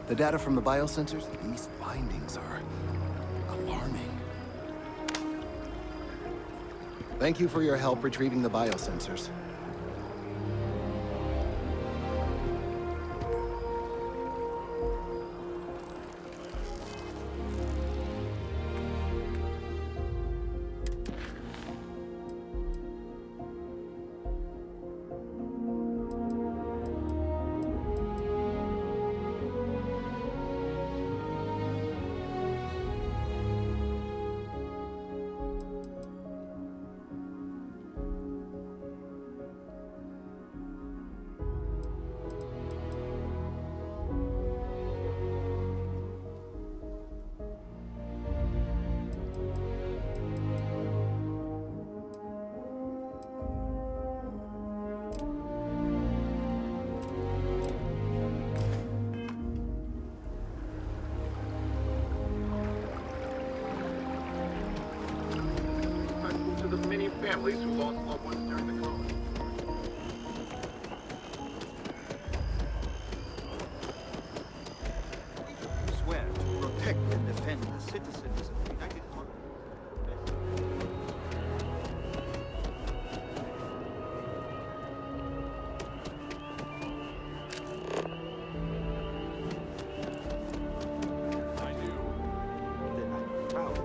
The data from the biosensors, these findings are alarming. Thank you for your help retrieving the biosensors. Families who lost loved ones during the colony. Swear to protect and defend the citizens of the United Colony. I do. Then I'm proud.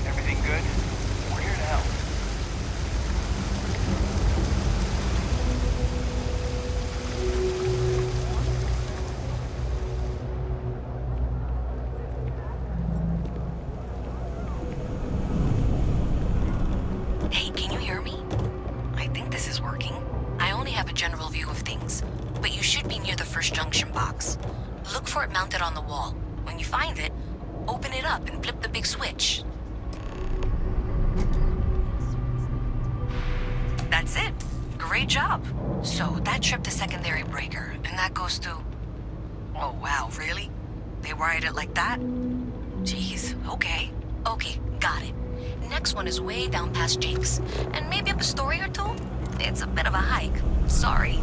Everything good? We're here to help. Hey, can you hear me? I think this is working. I only have a general view of things, but you should be near the first junction box. Look for it mounted on the wall. When you find it, open it up and flip the big switch. That's it. Great job. So that tripped the secondary breaker, and that goes to... Oh, wow, really? They wired it like that? Jeez, okay. Okay, got it. Next one is way down past Jake's, and maybe up a story or two? It's a bit of a hike. Sorry.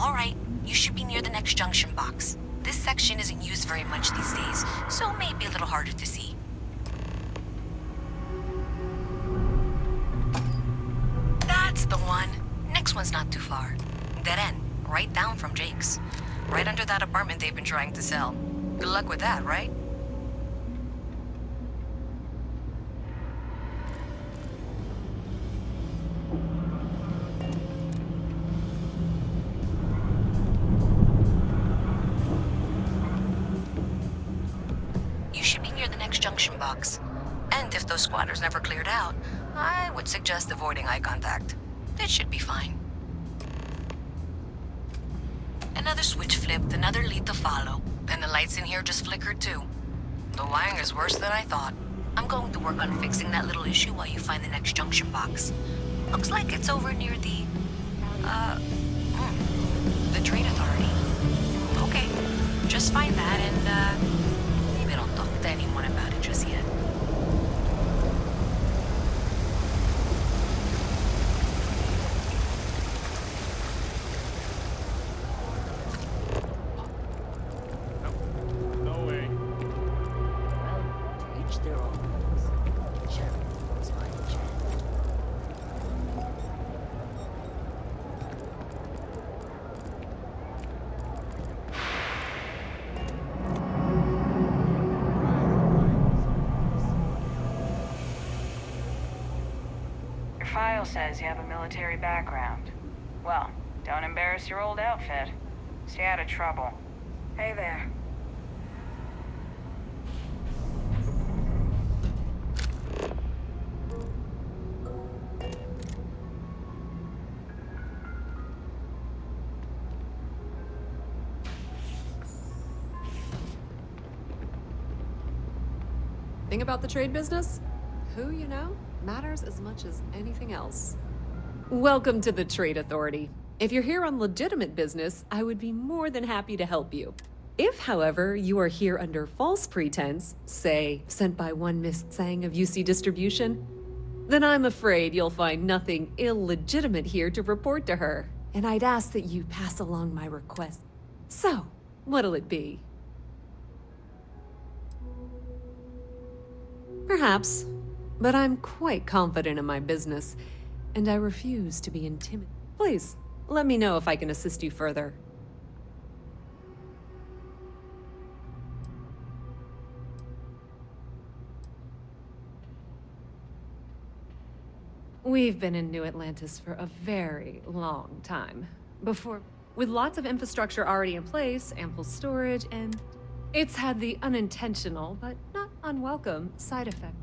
All right, you should be near the next junction box. This section isn't used very much these days, so it may be a little harder to see. That's the one. Next one's not too far. Dead end, right down from Jake's. Right under that apartment they've been trying to sell. Good luck with that, right? You should be near the next junction box. And if those squatters never cleared out, I would suggest avoiding eye contact. It should be fine. Another switch flipped, another lead to follow. And the lights in here just flickered too. The wiring is worse than I thought. I'm going to work on fixing that little issue while you find the next junction box. Looks like it's over near the Trade Authority. Okay, just find that and maybe don't talk to anyone about it just yet. Your file says you have a military background. Well, don't embarrass your old outfit. Stay out of trouble. Hey there. Thing about the trade business? Who you know matters as much as anything else. Welcome to the Trade Authority. If you're here on legitimate business, I would be more than happy to help you. If, however, you are here under false pretense, say, sent by one Miss Tsang of UC Distribution, then I'm afraid you'll find nothing illegitimate here to report to her, and I'd ask that you pass along my request. So, what'll it be? Perhaps, but I'm quite confident in my business, and I refuse to be intimidated. Please, let me know if I can assist you further. We've been in New Atlantis for a very long time. With lots of infrastructure already in place, ample storage, and it's had the unintentional, but not unwelcome, side effect.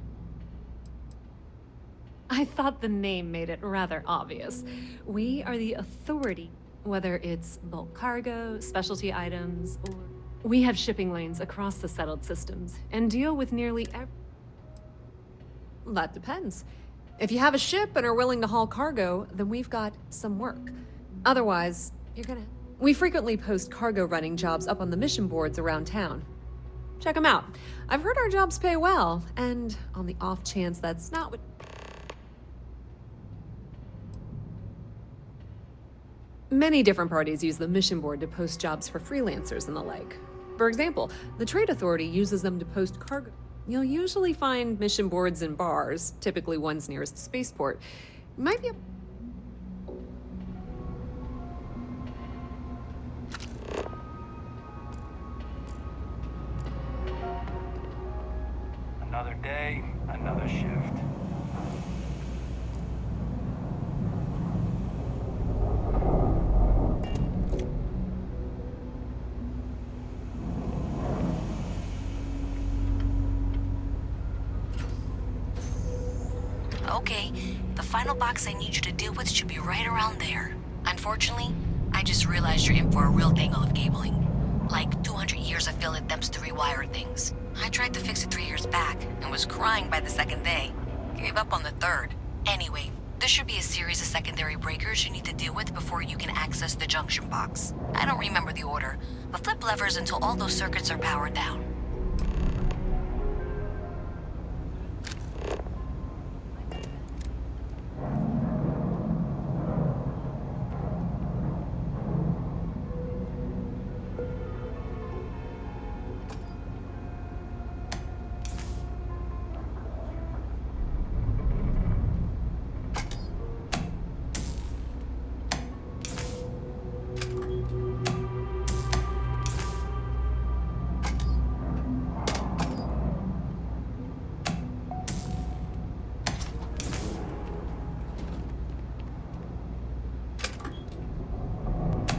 I thought the name made it rather obvious. We are the authority, whether it's bulk cargo, specialty items, or... We have shipping lanes across the settled systems, and deal with nearly every... That depends. If you have a ship and are willing to haul cargo, then we've got some work. Otherwise, you're gonna... We frequently post cargo running jobs up on the mission boards around town. Check them out. I've heard our jobs pay well, and on the off chance that's not what... Many different parties use the mission board to post jobs for freelancers and the like. For example, the Trade Authority uses them to post cargo. You'll usually find mission boards in bars, typically ones nearest the spaceport. Might be a... Another day, another shift. Okay, the final box I need you to deal with should be right around there. Unfortunately, I just realized you're in for a real tangle of cabling. Like 200 years of fill attempts to rewire things. I tried to fix it 3 years back, and was crying by the second day. Gave up on the third. Anyway, there should be a series of secondary breakers you need to deal with before you can access the junction box. I don't remember the order, but flip levers until all those circuits are powered down.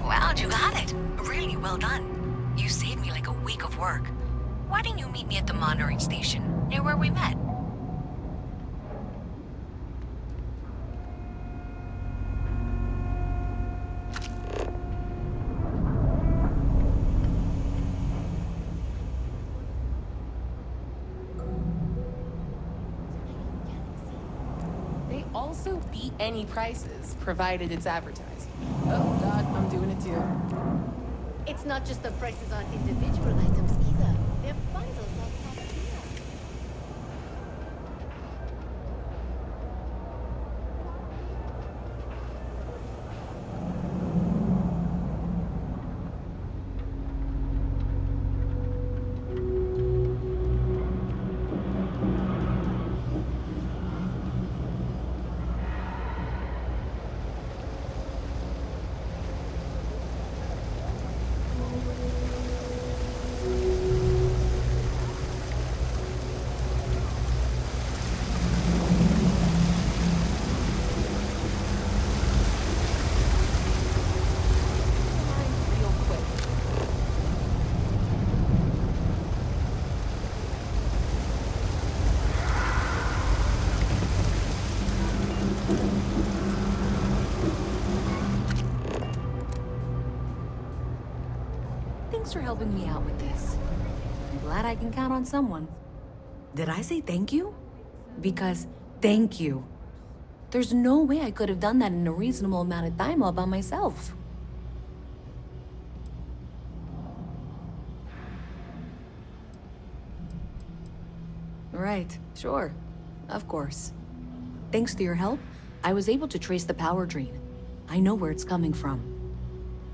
Wow, you got it. Really well done. You saved me like a week of work. Why didn't you meet me at the monitoring station, near where we met? They also beat any prices, provided it's advertised. Oh god, I'm doing it too. It's not just the prices on individual items either. They're bundles of top tier. Thanks for helping me out with this. I'm glad I can count on someone. Did I say thank you? Because thank you. There's no way I could have done that in a reasonable amount of time all by myself. Right, sure. Of course. Thanks to your help, I was able to trace the power drain. I know where it's coming from.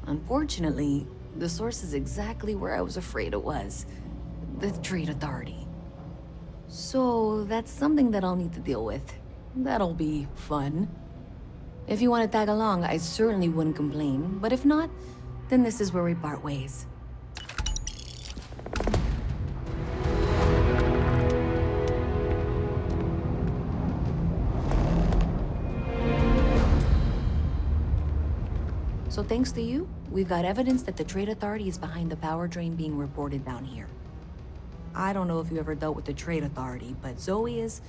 Unfortunately, the source is exactly where I was afraid it was. The Trade Authority. So, that's something that I'll need to deal with. That'll be fun. If you want to tag along, I certainly wouldn't complain, but if not, then this is where we part ways. So thanks to you, we've got evidence that the Trade Authority is behind the power drain being reported down here. I don't know if you ever dealt with the Trade Authority, but Zoe is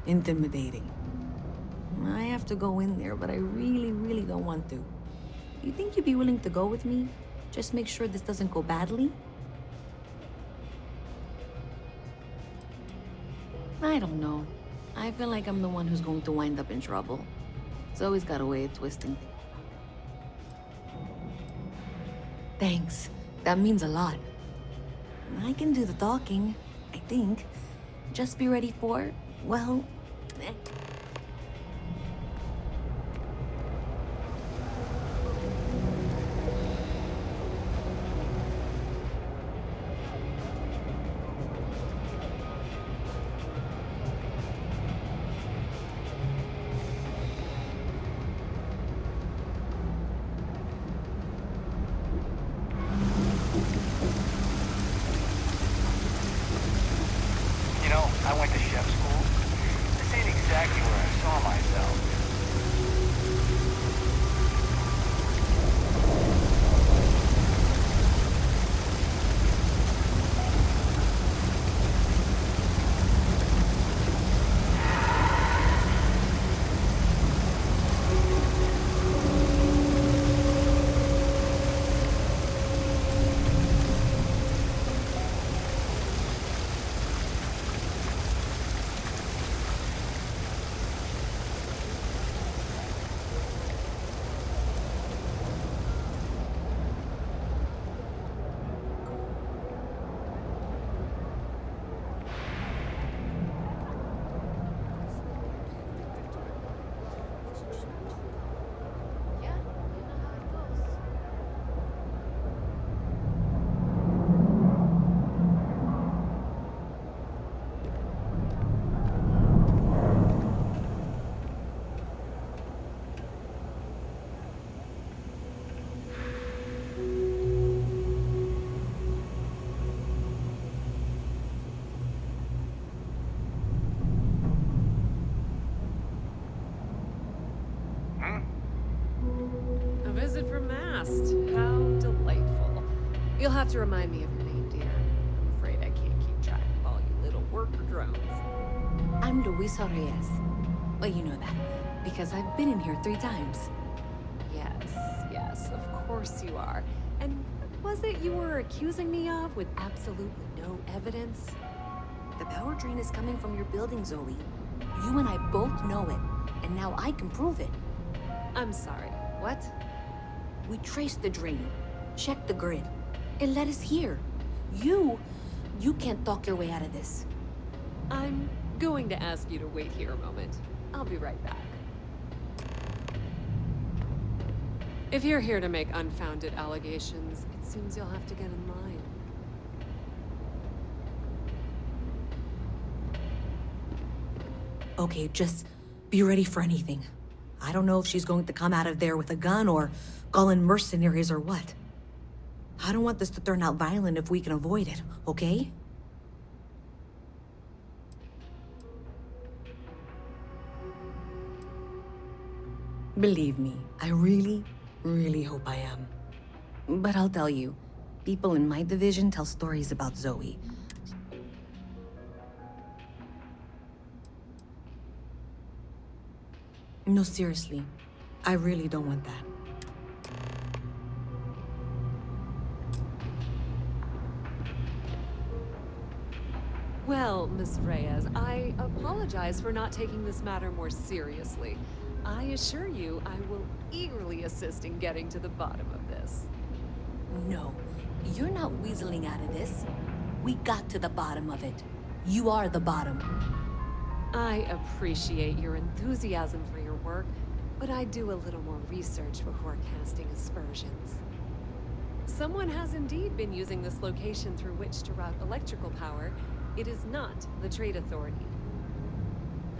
intimidating. I have to go in there, but I really don't want to. You think you'd be willing to go with me? Just make sure this doesn't go badly? I don't know. I feel like I'm the one who's going to wind up in trouble. Zoe's got a way of twisting things. Thanks. That means a lot. I can do the talking, I think. Just be ready for, well... I went to chef school. This ain't exactly where I saw myself. Yeah, you know how it goes. A visit from Mast. How delightful. You'll have to remind me of your name, dear. I'm afraid I can't keep track of all you little worker drones. I'm Luisa Reyes. Well, you know that, because I've been in here 3 times. Yes, of course you are. And what was it you were accusing me of with absolutely no evidence? The power drain is coming from your building, Zoe. You and I both know it, and now I can prove it. I'm sorry, what? We traced the drain, checked the grid. It led us here. You can't talk your way out of this. I'm going to ask you to wait here a moment. I'll be right back. If you're here to make unfounded allegations, it seems you'll have to get in line. Okay, just be ready for anything. I don't know if she's going to come out of there with a gun or call in mercenaries or what. I don't want this to turn out violent if we can avoid it, okay? Believe me, I really hope I am. But I'll tell you, people in my division tell stories about Zoe. No, seriously. I really don't want that. Well, Miss Reyes, I apologize for not taking this matter more seriously. I assure you, I will eagerly assist in getting to the bottom of this. No, you're not weaseling out of this. We got to the bottom of it. You are the bottom. I appreciate your enthusiasm for your work, but I do a little more research before casting aspersions. Someone has indeed been using this location through which to route electrical power. It is not the Trade Authority.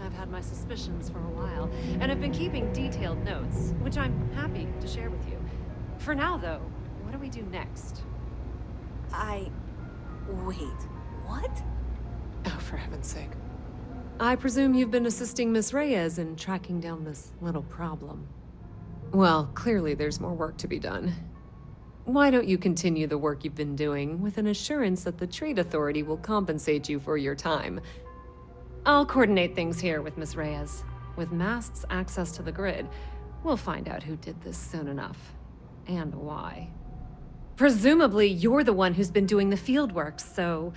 I've had my suspicions for a while, and have been keeping detailed notes, which I'm happy to share with you. For now, though, what do we do next? Wait, what? Oh, for heaven's sake. I presume you've been assisting Miss Reyes in tracking down this little problem. Well, clearly there's more work to be done. Why don't you continue the work you've been doing with an assurance that the Trade Authority will compensate you for your time? I'll coordinate things here with Miss Reyes. With Mast's access to the grid, we'll find out who did this soon enough. And why. Presumably, you're the one who's been doing the field work, so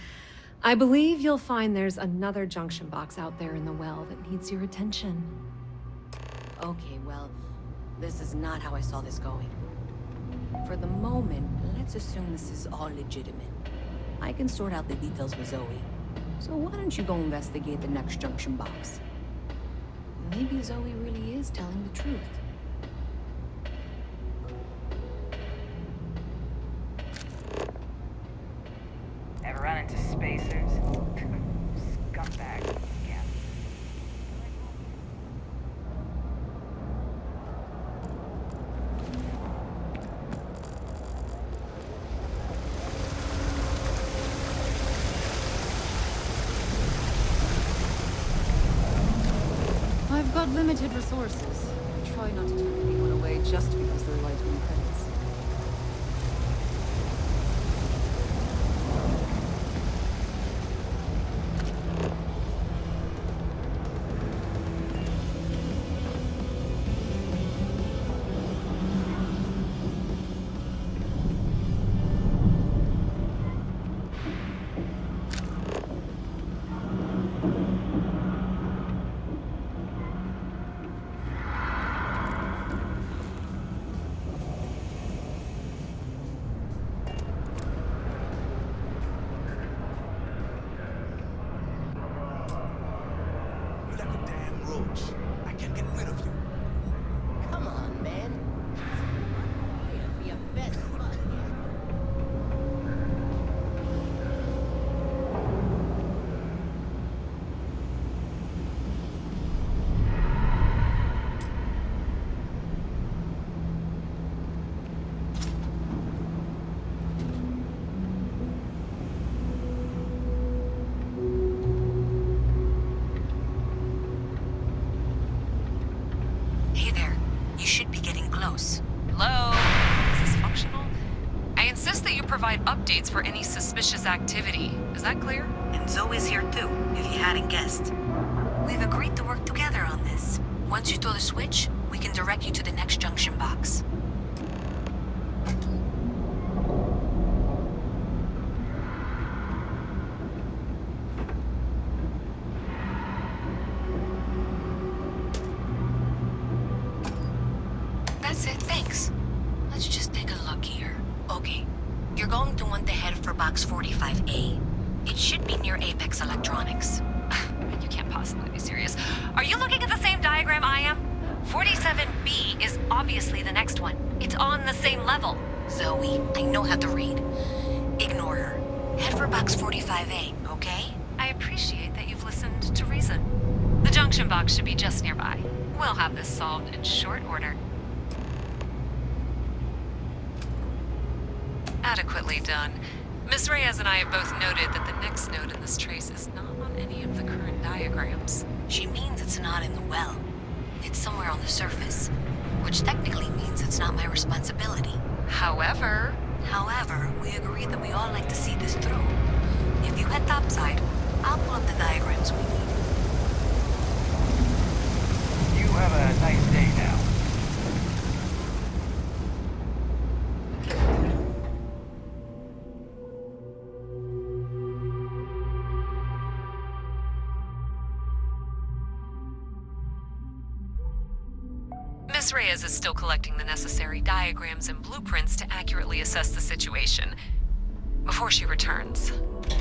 I believe you'll find there's another junction box out there in the well that needs your attention. Okay, well, this is not how I saw this going. For the moment, let's assume this is all legitimate. I can sort out the details with Zoe. So why don't you go investigate the next junction box? Maybe Zoe really is telling the truth. Ever run into spacers? Scumbag. Yeah. I've got limited resources. I try not to turn anyone away just because they're lighting credits. You're like a damn roach. I can't get rid of you. Come on, man. Be a best bud, yeah. Hey there, you should be getting close. Hello? Is this functional? I insist that you provide updates for any suspicious activity. Is that clear? And Zoe's here too, if you hadn't guessed. We've agreed to work together on this. Once you throw the switch, we can direct you to the next junction box. That's it, thanks. Let's just take a look here. Okay, you're going to want to head for box 45A. It should be near Apex Electronics. You can't possibly be serious. Are you looking at the same diagram I am? 47B is obviously the next one. It's on the same level. Zoe, I know how to read. Ignore her. Head for box 45A, okay? I appreciate that you've listened to reason. The junction box should be just nearby. We'll have this solved in short order. Adequately done. Miss Reyes and I have both noted that the next node in this trace is not on any of the current diagrams. She means it's not in the well. It's somewhere on the surface. Which technically means it's not my responsibility. However, We agreed that we all like to see this through. If you head topside, I'll pull up the diagrams we need. You have a nice day now. Miss Reyes is still collecting the necessary diagrams and blueprints to accurately assess the situation. Before she returns,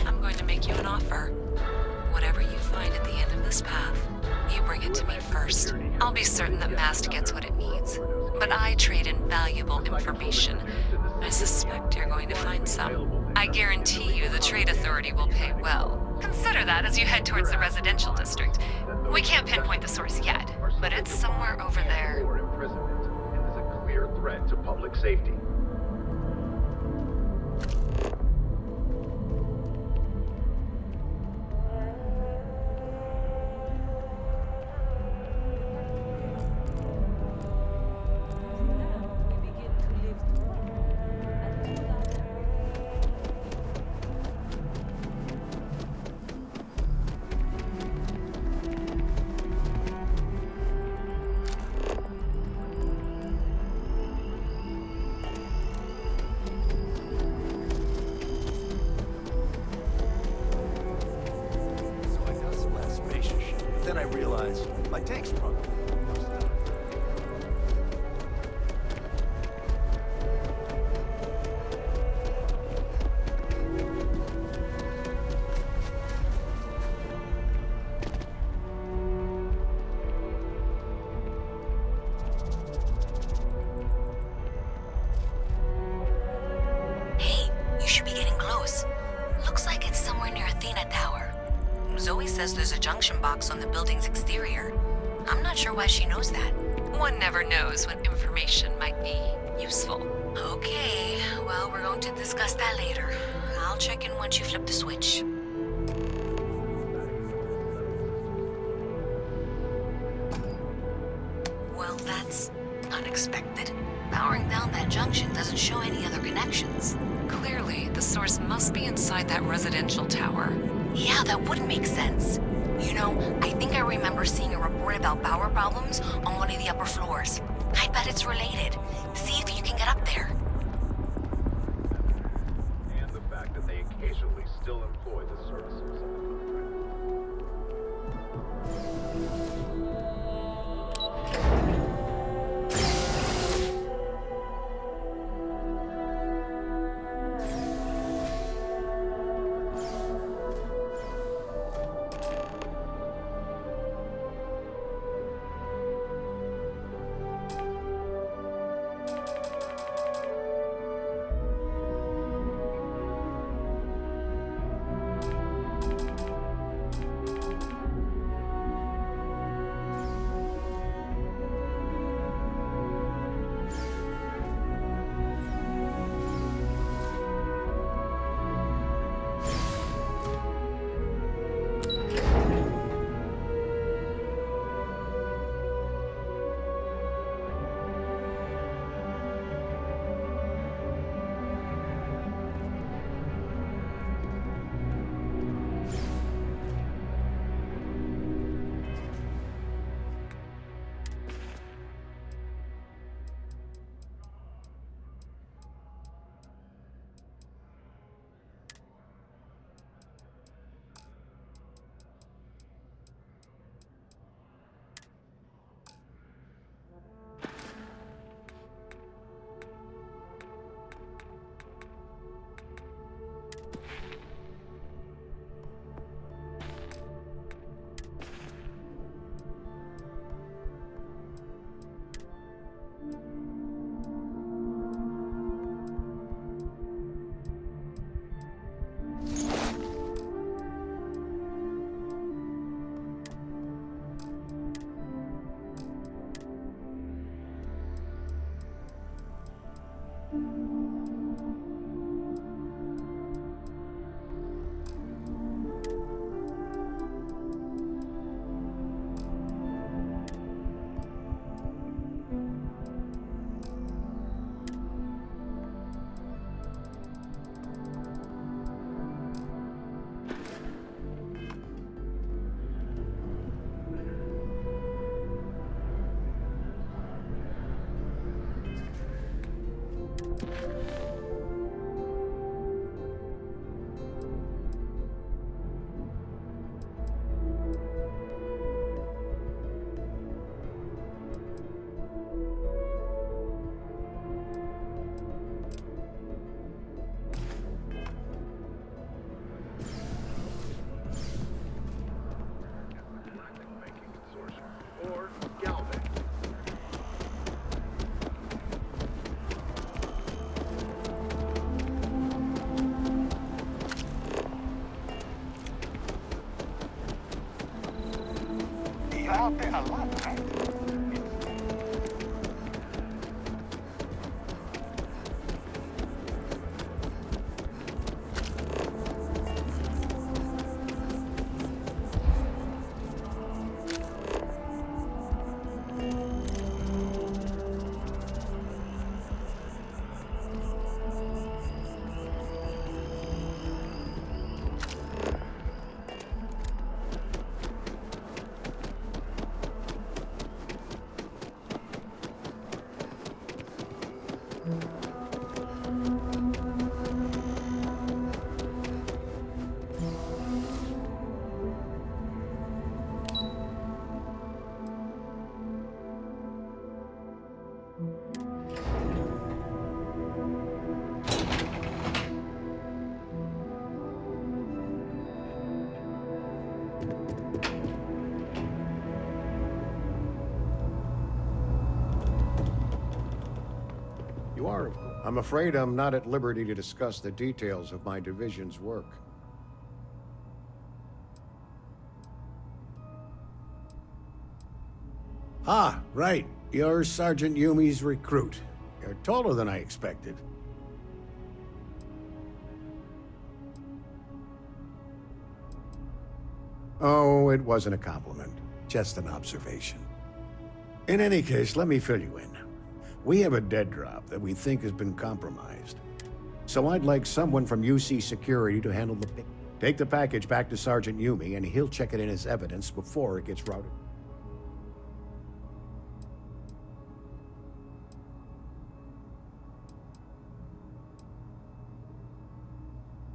I'm going to make you an offer. Whatever you find at the end of this path, you bring it to me first. I'll be certain that Mast gets what it needs. But I trade in valuable information. I suspect you're going to find some. I guarantee you the Trade Authority will pay well. Consider that as you head towards the residential district. We can't pinpoint the source yet, but it's somewhere over there. Or imprisonment, and is a clear threat to public safety. So I got some last spacious shit. Then I realized my tank's probably goes down. Hey, you should be getting close. Looks like it's somewhere near Athena Tower. Zoe says there's a junction box on the building's exterior. I'm not sure why she knows that. One never knows when information might be useful. Okay, well, we're going to discuss that later. I'll check in once you flip the switch. Well, that's unexpected. Powering down that junction doesn't show any other connections. Clearly, the source must be inside that residential tower. Yeah, that would make sense. You know, I think I remember seeing a report about power problems on one of the upper floors. I bet it's related. See if you can get up there. And the fact that they occasionally still employ the services of the contract. out there a lot, right? You are, of course. I'm afraid I'm not at liberty to discuss the details of my division's work. Ah, right. You're Sergeant Yumi's recruit. You're taller than I expected. Oh, it wasn't a compliment. Just an observation. In any case, let me fill you in. We have a dead drop that we think has been compromised. So I'd like someone from UC Security to handle the pick. Take the package back to Sergeant Yumi, and he'll check it in as evidence before it gets routed.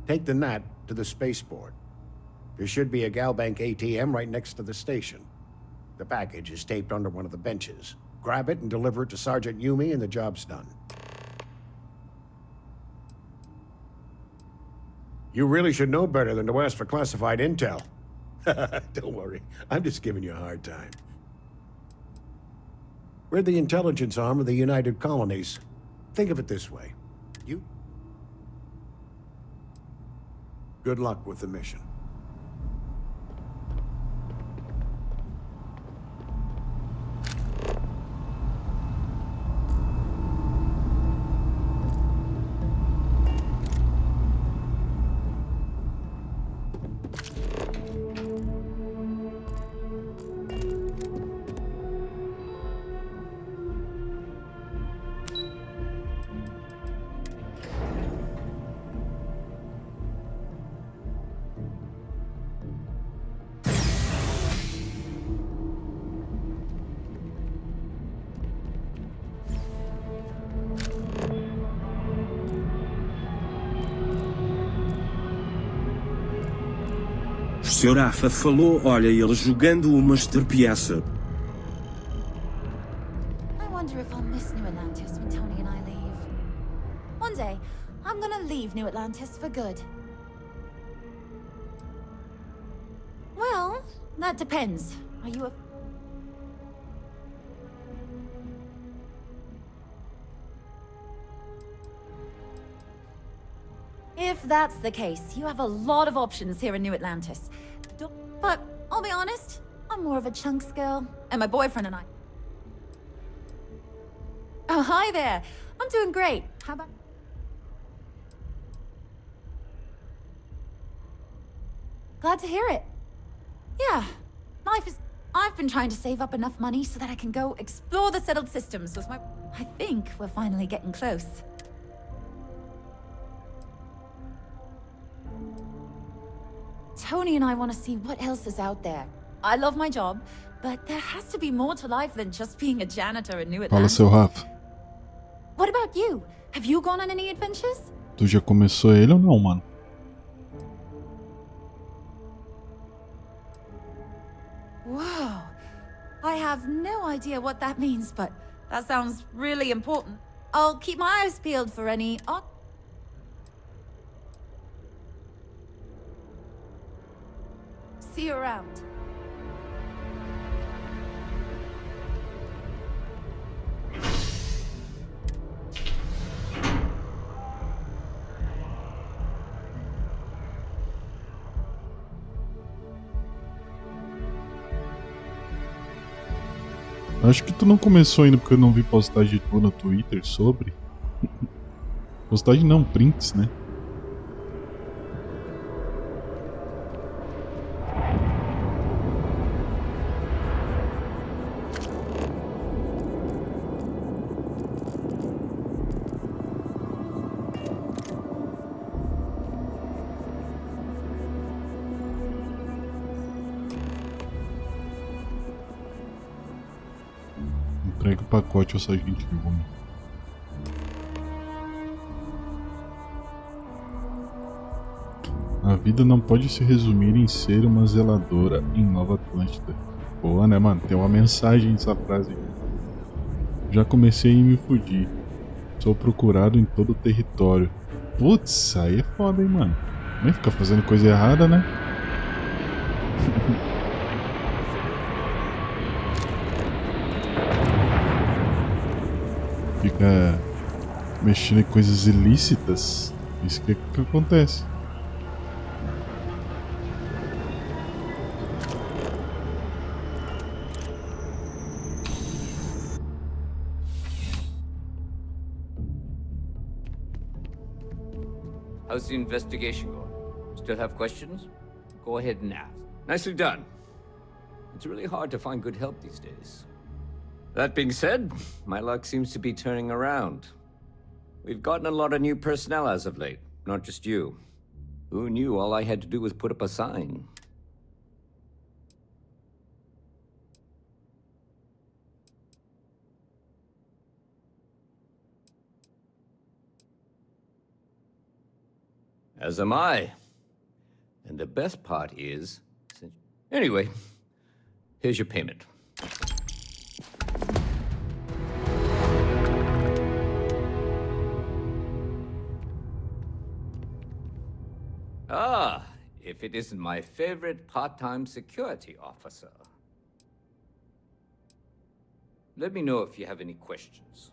Take the NAT to the spaceport. There should be a Galbank ATM right next to the station. The package is taped under one of the benches. Grab it and deliver it to Sergeant Yumi, and the job's done. You really should know better than to ask for classified intel. Don't worry, I'm just giving you a hard time. We're the intelligence arm of the United Colonies. Think of it this way. You... Good luck with the mission. O Sr. Afa falou, olha ele jogando uma masterpiece. I wonder if I'll miss New Atlantis when Tony and I leave. One day, I'm gonna leave New Atlantis for good. Well, that depends. Are you a... If that's the case, you have a lot of options here in New Atlantis. But I'll be honest, I'm more of a chunks girl, and my boyfriend and I... Oh, hi there. I'm doing great. How about... Glad to hear it. Yeah, life is... I've been trying to save up enough money so that I can go explore the settled systems with my... I think we're finally getting close. Tony and I want to see what else is out there. I love my job, but there has to be more to life than just being a janitor in New Fala, Atlantis. seu Rafa. What about you? Have you gone on any adventures? Tu já começou ele ou não, mano? Whoa. I have no idea what that means, but that sounds really important. I'll keep my eyes peeled for any... See you around. Acho que tu não começou ainda porque eu não vi postagem tua no Twitter sobre. Postagem não, prints, né? Entrega o pacote ao sargento Yumi. A vida não pode se resumir em ser uma zeladora em Nova Atlântida. Boa, né, mano? Tem uma mensagem nessa frase. Já comecei a me fudir. Sou procurado em todo o território. Putz, aí é foda, hein, mano. Nem ficar fazendo coisa errada, né? Fica mexendo em coisas ilícitas. Isso que acontece. How's the investigation going? Still have questions? Go ahead and ask. Nicely done. It's really hard to find good help these days. That being said, my luck seems to be turning around. We've gotten a lot of new personnel as of late, not just you. Who knew all I had to do was put up a sign? As am I. And the best part is... Anyway, here's your payment. Ah, if it isn't my favorite part-time security officer. Let me know if you have any questions.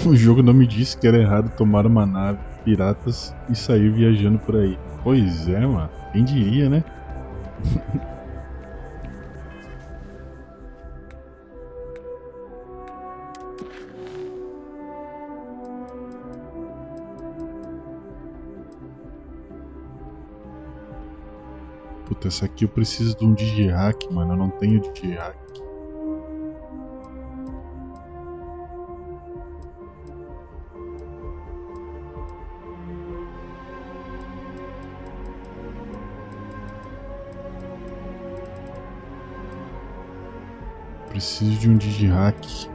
O jogo não me disse que era errado tomar uma nave, piratas e sair viajando por aí. Pois é, mano. Quem diria, né? Puta, essa aqui eu preciso de um digihack, mano. Eu não tenho digihack. Preciso de um digihack.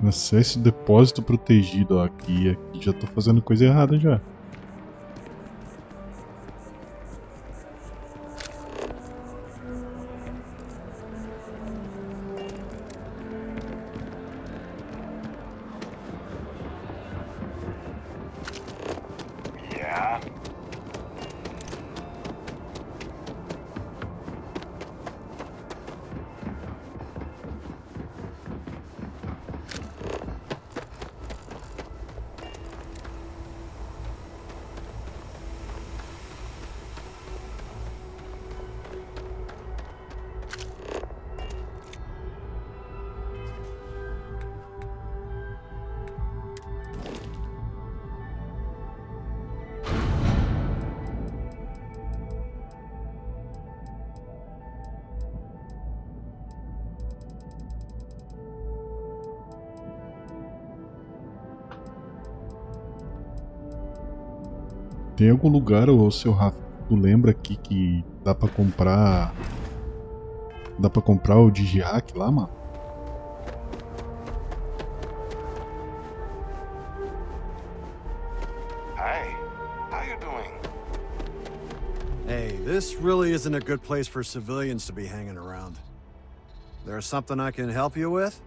Acesse o depósito protegido. Ó, aqui já tô fazendo coisa errada já. Yeah. Tem algum lugar, ô seu Rafa, tu lembra aqui que dá pra comprar Dá pra comprar o Digihack lá, mano? Hi. How you doing? Hey, this really isn't a good place for civilians to be hanging around. There's something I can help you with?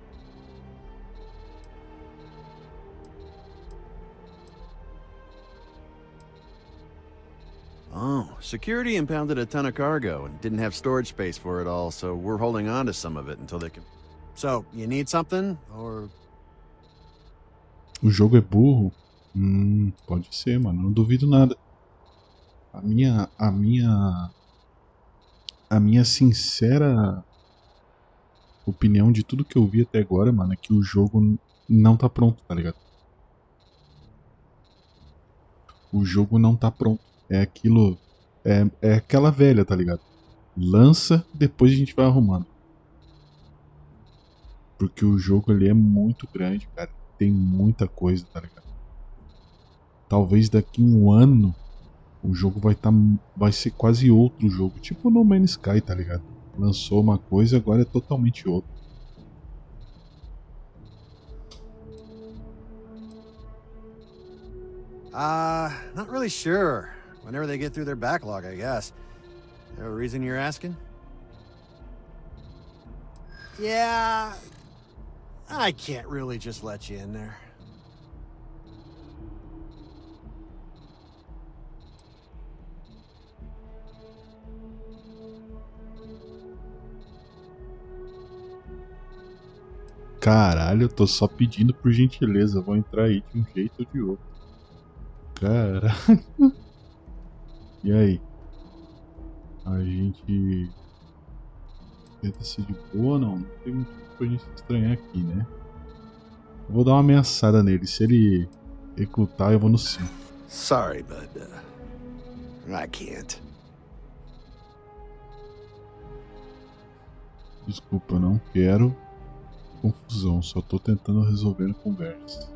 Oh, security impounded a ton of cargo and didn't have storage space for it all, so we're holding on to some of it until they can... So, you need something, or... O jogo é burro? Pode ser, mano. Não duvido nada. A minha sincera opinião de tudo que eu vi até agora, mano, é que o jogo não tá pronto, tá ligado? O jogo não tá pronto. É aquilo... É aquela velha, tá ligado? Lança, depois a gente vai arrumando. Porque o jogo ali é muito grande, cara. Tem muita coisa, tá ligado? Talvez daqui um ano o jogo vai ser quase outro jogo. Tipo No Man's Sky, tá ligado? Lançou uma coisa e agora é totalmente outra. Not really sure. Whenever they get through their backlog, I guess. There a reason you're asking? Yeah... I can't really just let you in there. Caralho, eu tô só pedindo por gentileza. Vou entrar aí de um jeito ou de outro. Caralho. E aí? A gente tenta ser de boa? Não tem muito pra gente se estranhar aqui, né? Eu vou dar uma ameaçada nele. Se ele recrutar, eu vou no sim. Sorry, but I can't. Desculpa, eu não quero confusão. Só tô tentando resolver a conversa.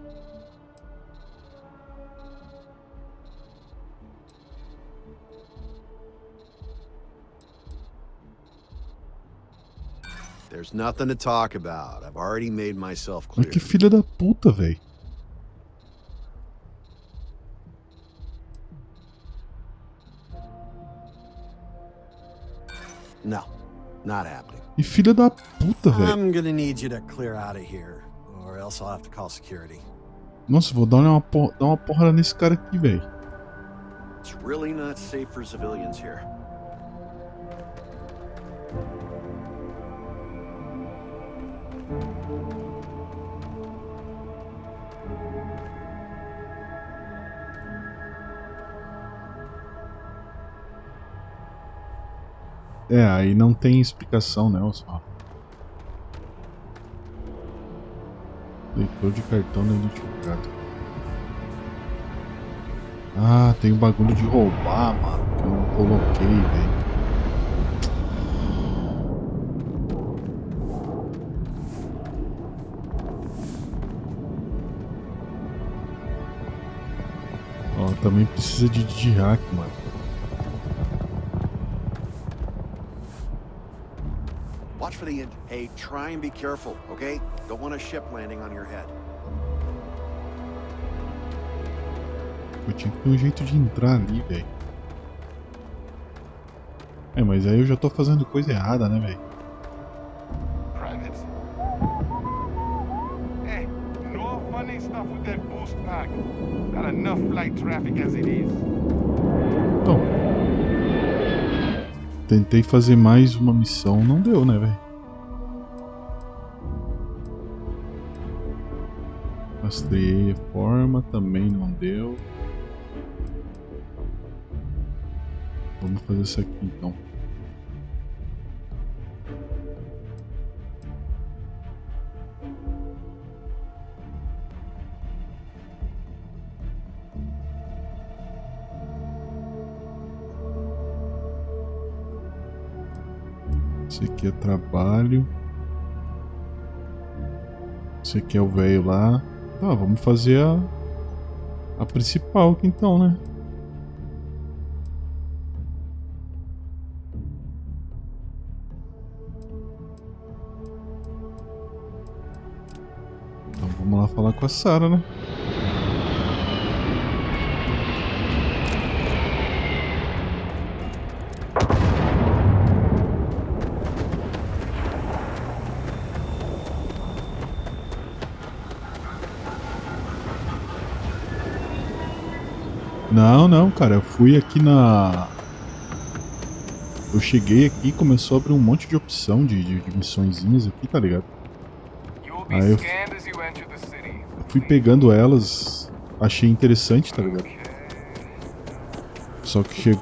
There's nothing to talk about. I've already made myself clear. Mas que filha da puta, velho. No, not happening. E filha da puta, velho. I'm gonna need you to clear out of here, or else I'll have to call security. Nossa, vou dar uma porrada nesse cara aqui, velho. It's really not safe for civilians here. É, aí não tem explicação, né, só. Leitor de cartão não identificado. Ah, tem um bagulho de roubar, mano, que eu não coloquei, velho. Ó, também precisa de Digihack, mano. Watch for the engine. Hey, try and be careful, okay? Don't want a ship landing on your head. Eu tinha que ter um jeito de entrar ali, velho. É, mas aí eu já tô fazendo coisa errada, né, velho? Private. Hey, no funny stuff with that boost pack. Got enough flight traffic as it is. Então. Tentei fazer mais uma missão, não deu, né, velho? Rastreei a forma, também não deu. Vamos fazer isso aqui então. Esse aqui é trabalho. Esse aqui é o velho lá. Tá, vamos fazer a principal aqui então, né? Vamos lá falar com a Sarah, né? Não, cara, eu fui aqui na... Eu cheguei aqui e começou a abrir um monte de opção de missõezinhas aqui, tá ligado? Aí eu fui pegando elas, achei interessante, tá ligado? Só que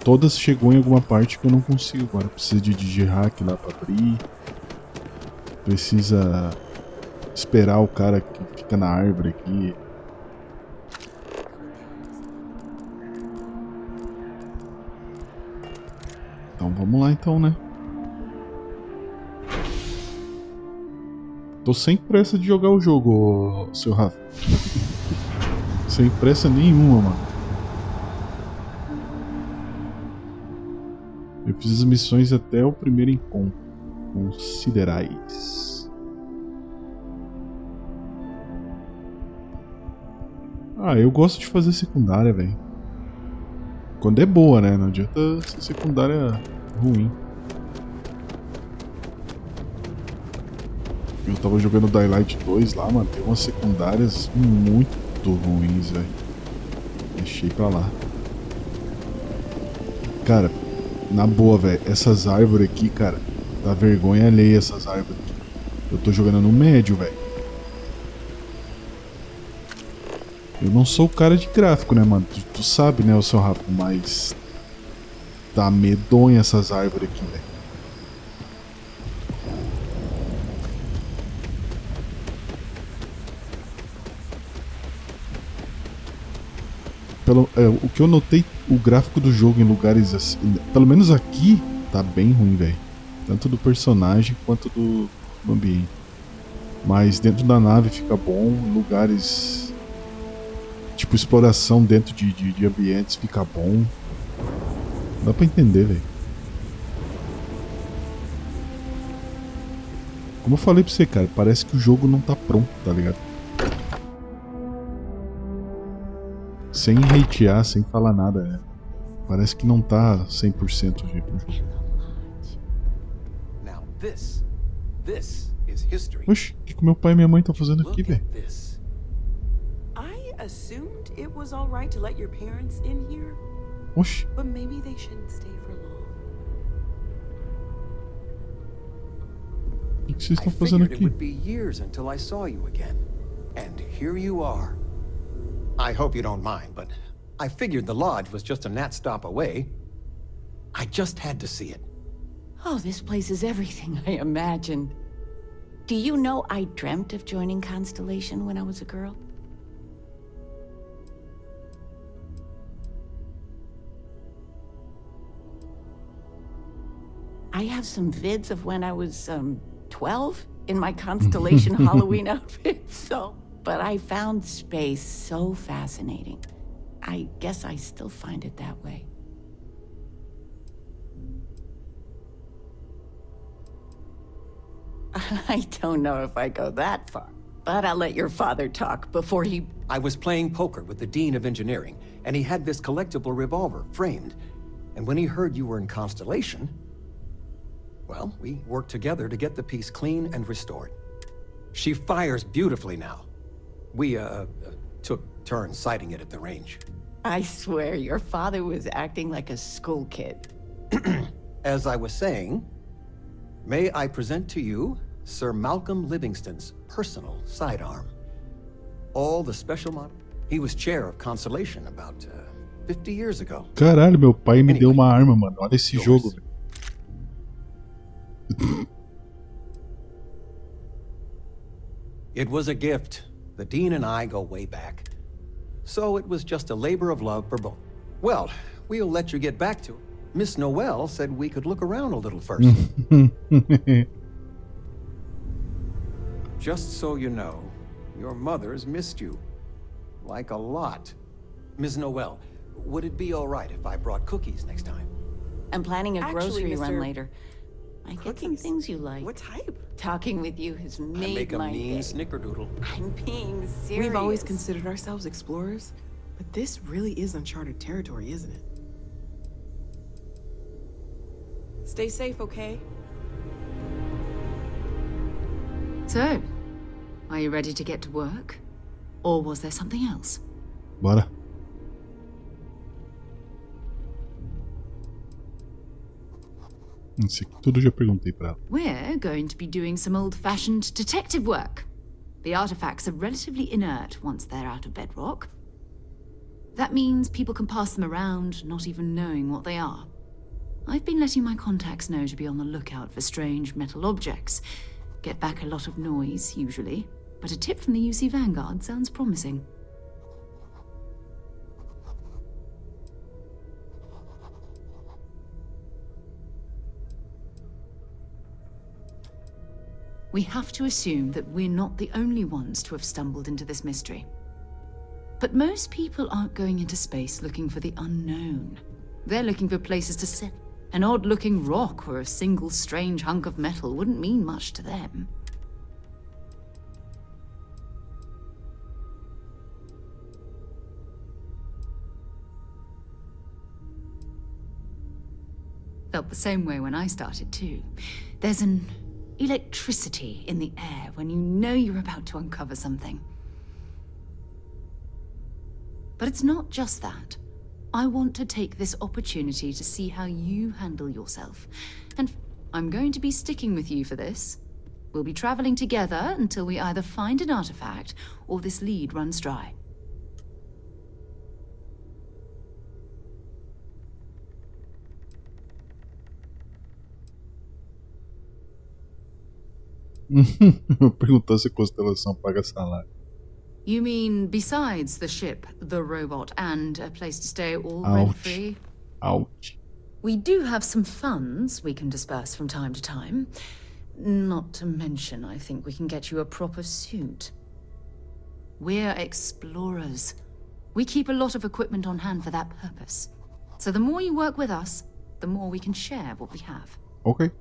todas chegou em alguma parte que eu não consigo agora. Precisa de digihack lá pra abrir. Precisa esperar o cara que fica na árvore aqui. Então vamos lá então, né? Tô sem pressa de jogar o jogo, seu Rafa. Sem pressa nenhuma, mano. Eu fiz as missões até o primeiro encontro. Considerais. Ah, eu gosto de fazer secundária, velho. Quando é boa, né? Não adianta ser secundária ruim. Eu tava jogando Daylight 2 lá, mano. Tem umas secundárias muito ruins, velho. Deixei pra lá. Cara, na boa, velho. Essas árvores aqui, cara. Dá vergonha alheia essas árvores aqui. Eu tô jogando no médio, velho. Eu não sou o cara de gráfico, né, mano? Tu sabe, né, o seu Rafa, mas... Tá medonha essas árvores aqui, velho. O que eu notei, o gráfico do jogo em lugares assim... Pelo menos aqui, tá bem ruim, velho. Tanto do personagem quanto do ambiente. Mas dentro da nave fica bom, lugares... Tipo, exploração dentro de ambientes fica bom. Dá pra entender, velho. Como eu falei pra você, cara, parece que o jogo não tá pronto, tá ligado? Sem hatear, sem falar nada, né? Parece que não tá 100% o jogo. Oxi, o que meu pai e minha mãe estão fazendo aqui, velho? Assumed it was all right to let your parents in here. Oxi. But maybe they shouldn't stay for long. O que vocês estão fazendo aqui? It would be years until I saw you again. And here you are. I hope you don't mind, but I figured the lodge was just a gnat stop away. I just had to see it. Oh, this place is everything I imagined. Do you know I dreamt of joining Constellation when I was a girl? I have some vids of when I was 12 in my Constellation Halloween outfit, but I found space so fascinating. I guess I still find it that way. I don't know if I go that far, but I'll let your father talk before he... I was playing poker with the Dean of Engineering, and he had this collectible revolver framed. And when he heard you were in Constellation... Well, we worked together to get the piece clean and restored. She fires beautifully now. We, took turns sighting it at the range. I swear, your father was acting like a school kid. As I was saying, may I present to you Sir Malcolm Livingston's personal sidearm. All the special model. He was chair of Constellation about 50 years ago. Caralho, meu pai me deu uma arma, mano. Olha esse jogo, velho. It was a gift. The Dean and I go way back. So it was just a labor of love for both. Well, we'll let you get back to it. Miss Noel said we could look around a little first. Just so you know, your mother's missed you. Like a lot. Ms. Noel, would it be all right if I brought cookies next time? I'm planning a grocery run later. I get some things you like. What type? Talking with you has I made make a my mean day. snickerdoodle. I'm being serious. We've always considered ourselves explorers, but this really is uncharted territory, isn't it? Stay safe, okay? So, are you ready to get to work? Or was there something else? Bora. Isso aqui tudo eu já perguntei pra ela. We're going to be doing some old-fashioned detective work. The artifacts are relatively inert once they're out of bedrock. That means people can pass them around, not even knowing what they are. I've been letting my contacts know to be on the lookout for strange metal objects. Get back a lot of noise, usually, but a tip from the UC Vanguard sounds promising. We have to assume that we're not the only ones to have stumbled into this mystery. But most people aren't going into space looking for the unknown. They're looking for places to sit. An odd-looking rock or a single strange hunk of metal wouldn't mean much to them. Felt the same way when I started too. There's an electricity in the air when you know you're about to uncover something. But it's not just that. I want to take this opportunity to see how you handle yourself. And I'm going to be sticking with you for this. We'll be traveling together until we either find an artifact or this lead runs dry. Perguntou se a constelação paga salário. You mean besides the ship, the robot, and a place to stay all Ouch. rent-free? Ouch. We do have some funds we can disperse from time to time. Not to mention, I think we can get you a proper suit. We're explorers. We keep a lot of equipment on hand for that purpose. So the more you work with us, the more we can share what we have. Okay.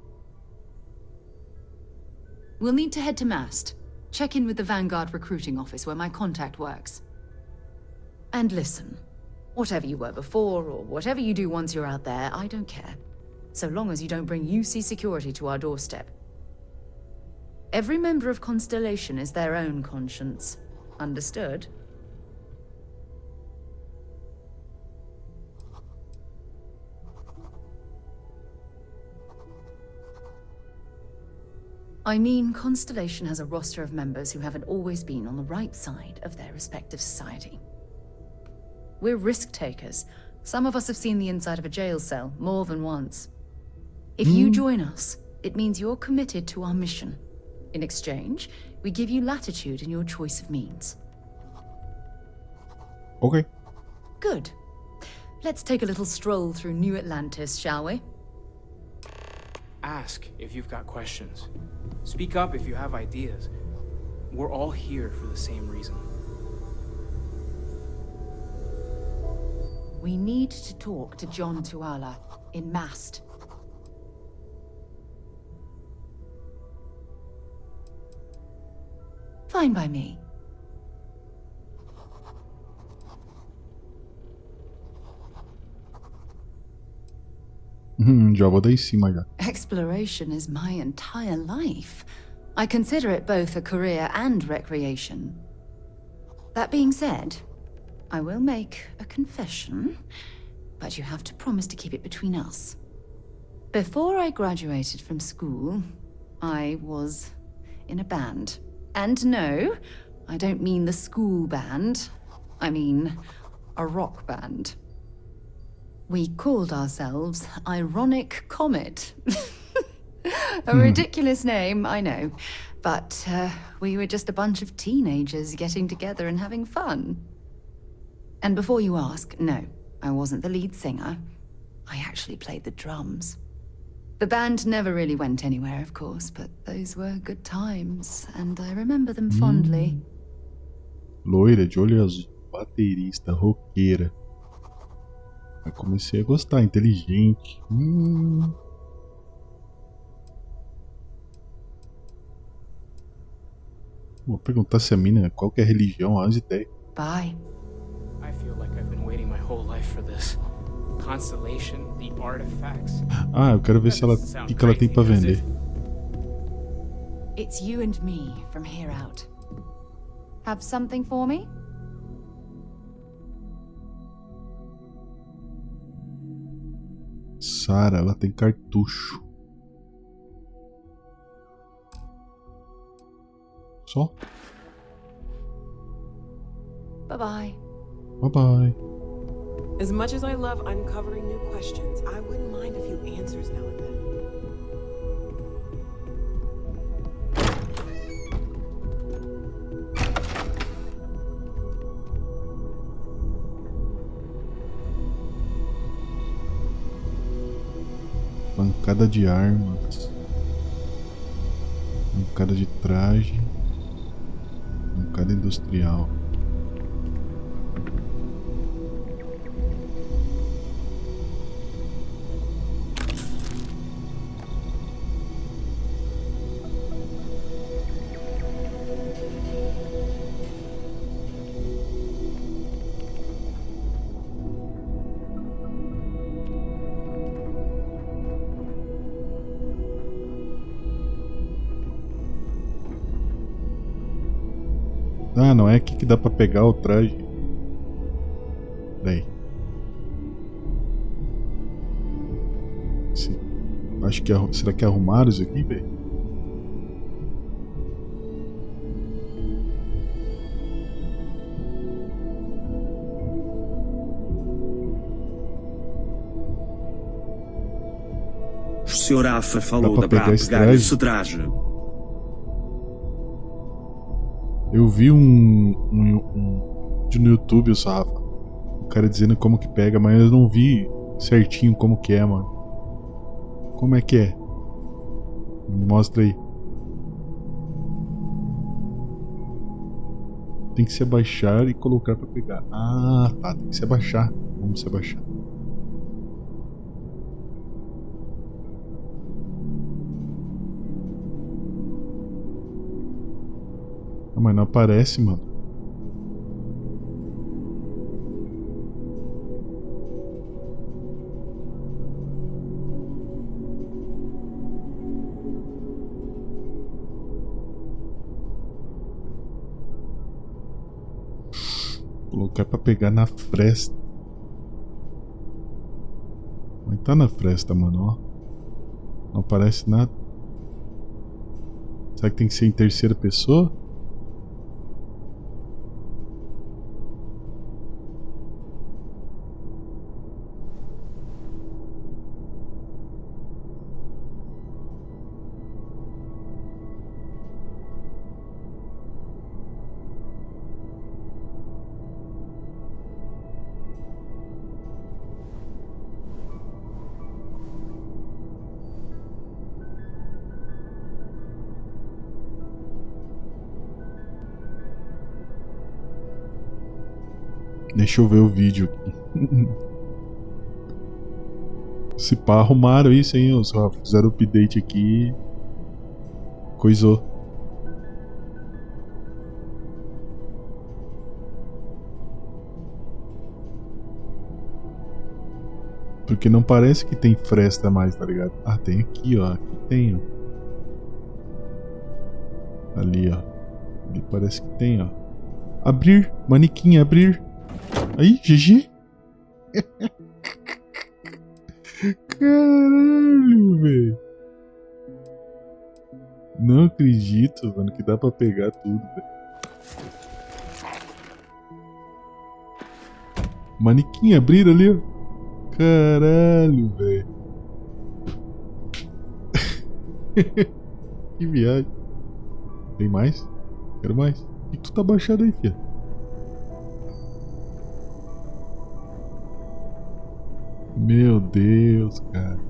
We'll need to head to Mast. Check in with the Vanguard recruiting office where my contact works. And listen, whatever you were before or whatever you do once you're out there, I don't care. So long as you don't bring UC security to our doorstep. Every member of Constellation is their own conscience. Understood? I mean, Constellation has a roster of members who haven't always been on the right side of their respective society. We're risk takers. Some of us have seen the inside of a jail cell more than once. If you join us, it means you're committed to our mission. In exchange, we give you latitude in your choice of means. Okay. Good. Let's take a little stroll through New Atlantis, shall we? Ask if you've got questions. Speak up if you have ideas. We're all here for the same reason. We need to talk to John Tuala in Mast. Fine by me. Já vou dar em cima já. Exploration is my entire life. I consider it both a career and recreation. That being said, I will make a confession, but you have to promise to keep it between us. Before I graduated from school, I was in a band. And no, I don't mean the school band. I mean a rock band. We called ourselves Ironic Comet. A ridiculous name, I know. But we were just a bunch of teenagers getting together and having fun. And before you ask, no, I wasn't the lead singer. I actually played the drums. The band never really went anywhere, of course, but those were good times, and I remember them fondly. Loira, de olho azul, baterista, roqueira. Eu comecei a gostar, inteligente. Vou perguntar se a mina, qual que é a religião, as ideias. Bye. I feel like I've been waiting my whole life for this. Constellation, the artifacts. Ah, eu quero ver se ela, o que ela tem pra vender. It's you and me from here out. Have something for me? Sarah, ela tem cartucho. Só? Bye-bye. Bye-bye. As much as I love uncovering new questions, I wouldn't mind a few answers now and then. Bancada de armas. Bancada de traje. Bancada industrial. Ah, não é aqui que dá pra pegar o traje. Daí. Sim. Acho que será que arrumaram isso aqui, velho? O Sr. Alpha falou Dá pra para pegar esse pegar traje? esse traje. Eu vi um vídeo no YouTube, o Rafa. O cara dizendo como que pega, mas eu não vi certinho como que é, mano. Como é que é? Me mostra aí. Tem que se abaixar e colocar pra pegar. Ah, tá. Tem que se abaixar. Vamos se abaixar. Ah, mas não aparece, mano. Colocar pra pegar na fresta. Mas tá na fresta, mano, ó. Não aparece nada. Será que tem que ser em terceira pessoa? Deixa eu ver o vídeo aqui. Se pá, arrumaram isso, hein? Os fizeram o update aqui. Coisou. Porque não parece que tem fresta mais, tá ligado? Ah, tem aqui, ó. Aqui tem, ó. Ali, ó. Ali parece que tem, ó. Abrir. Manequim, abrir. Aí, GG. Caralho, velho. Não acredito, mano, que dá pra pegar tudo, velho. Manequim, abrir ali, ó. Caralho, velho. Que viagem. Tem mais? Quero mais. O que tu tá baixando aí, filha? Meu Deus, cara.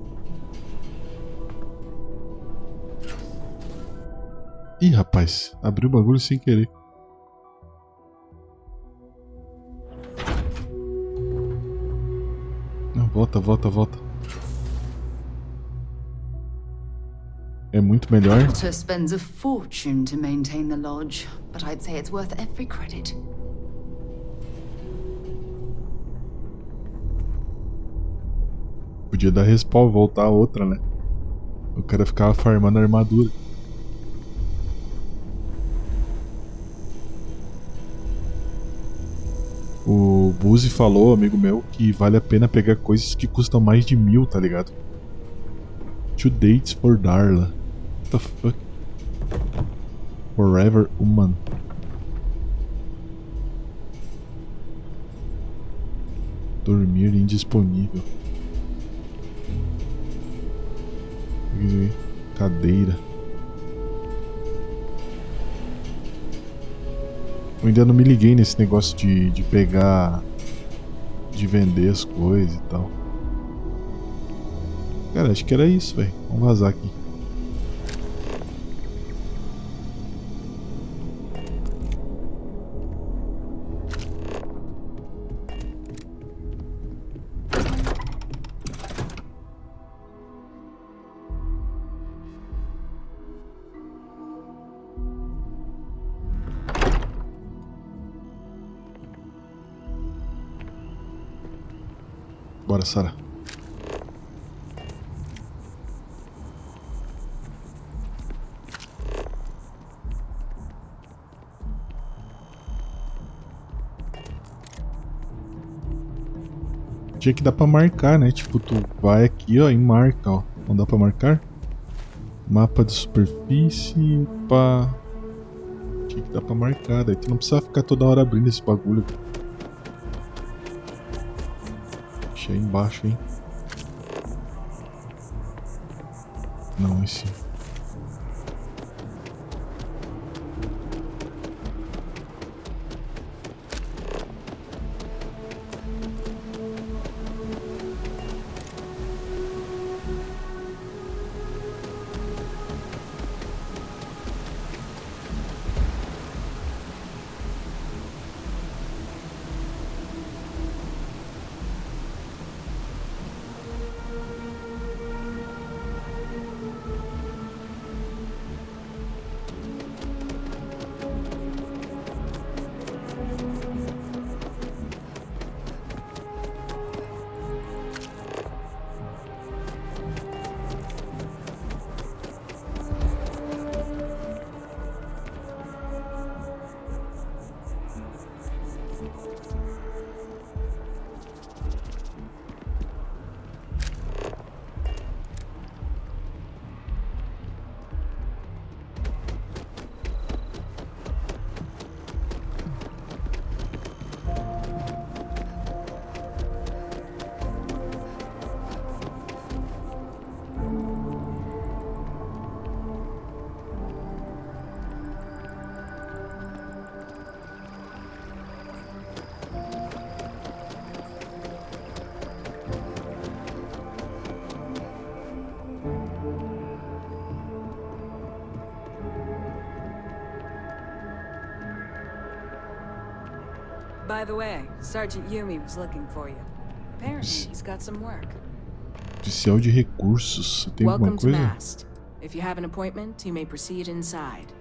Ih, rapaz, abriu o bagulho sem querer. Não, volta. é muito melhor. Walter spends a fortune to maintain the lodge, but I'd say it's worth every credit. Podia dar respawn, voltar a outra, né? O cara ficava farmando armadura. O Buzi falou, amigo meu, que vale a pena pegar coisas que custam mais de 1000, tá ligado? 2 dates for Darla. What the fuck? Forever Human. Dormir indisponível. Cadeira. Eu ainda não me liguei nesse negócio de pegar, de vender as coisas e tal. Cara, acho que era isso, velho. Vamos vazar aqui. Bora, Sara. Tinha que dar pra marcar, né? Tipo, tu vai aqui, ó, e marca, ó. Não dá pra marcar? Mapa de superfície, pá. Tinha que dar pra marcar, daí tu não precisa ficar toda hora abrindo esse bagulho. Deixa aí embaixo, hein? Não, esse. By the way, Sergeant Yumi was looking for you. Apparently, he's got some work. Oficial de recursos. Você tem alguma Welcome to coisa? Mast. If you have an appointment, you may proceed inside.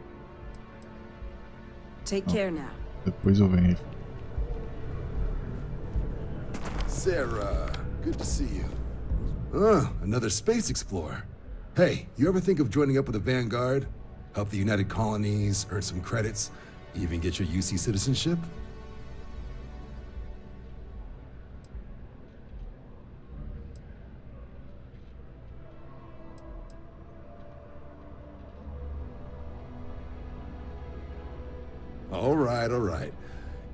Take care now. Depois eu venho aí. Sarah, good to see you. Another space explorer. Hey, you ever think of joining up with the Vanguard? Help the United Colonies, earn some credits, even get your UC citizenship? All right.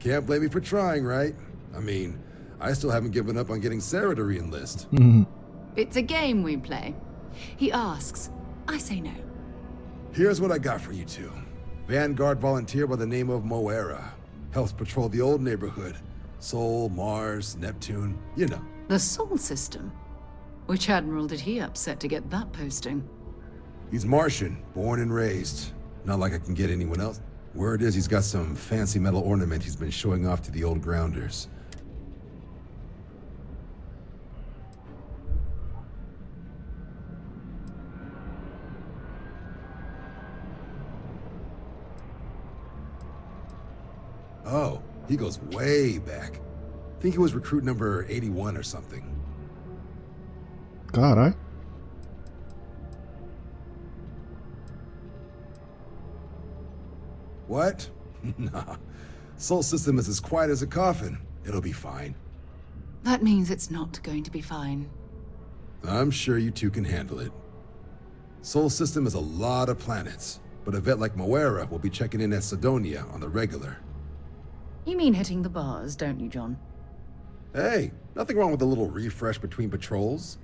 Can't blame me for trying, right? I mean, I still haven't given up on getting Sarah to re-enlist. It's a game we play. He asks, I say no. Here's what I got for you two. Vanguard volunteer by the name of Moera. Helps patrol the old neighborhood. Sol, Mars, Neptune, you know. The Sol system? Which admiral did he upset to get that posting? He's Martian, born and raised. Not like I can get anyone else. Word is he's got some fancy metal ornament he's been showing off to the old grounders. Oh, he goes way back. I think he was recruit number 81 or something. Carai. What? Nah. Sol system is as quiet as a coffin. It'll be fine. That means it's not going to be fine. I'm sure you two can handle it. Sol system is a lot of planets, but a vet like Moera will be checking in at Sidonia on the regular. You mean hitting the bars, don't you, John? Hey, nothing wrong with a little refresh between patrols.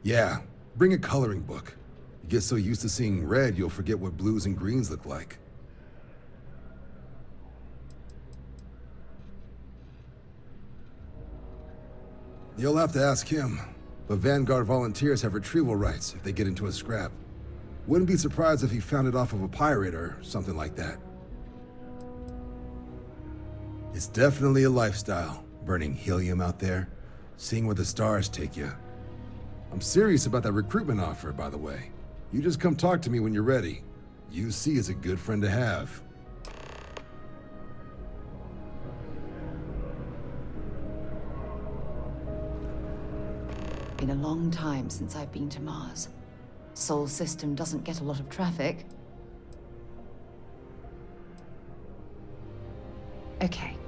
Yeah, bring a coloring book. You get so used to seeing red, you'll forget what blues and greens look like. You'll have to ask him, but Vanguard volunteers have retrieval rights if they get into a scrap. Wouldn't be surprised if he found it off of a pirate or something like that. It's definitely a lifestyle, burning helium out there, seeing where the stars take you. I'm serious about that recruitment offer, by the way. You just come talk to me when you're ready. UC is a good friend to have. Been a long time since I've been to Mars. Sol system doesn't get a lot of traffic. Okay.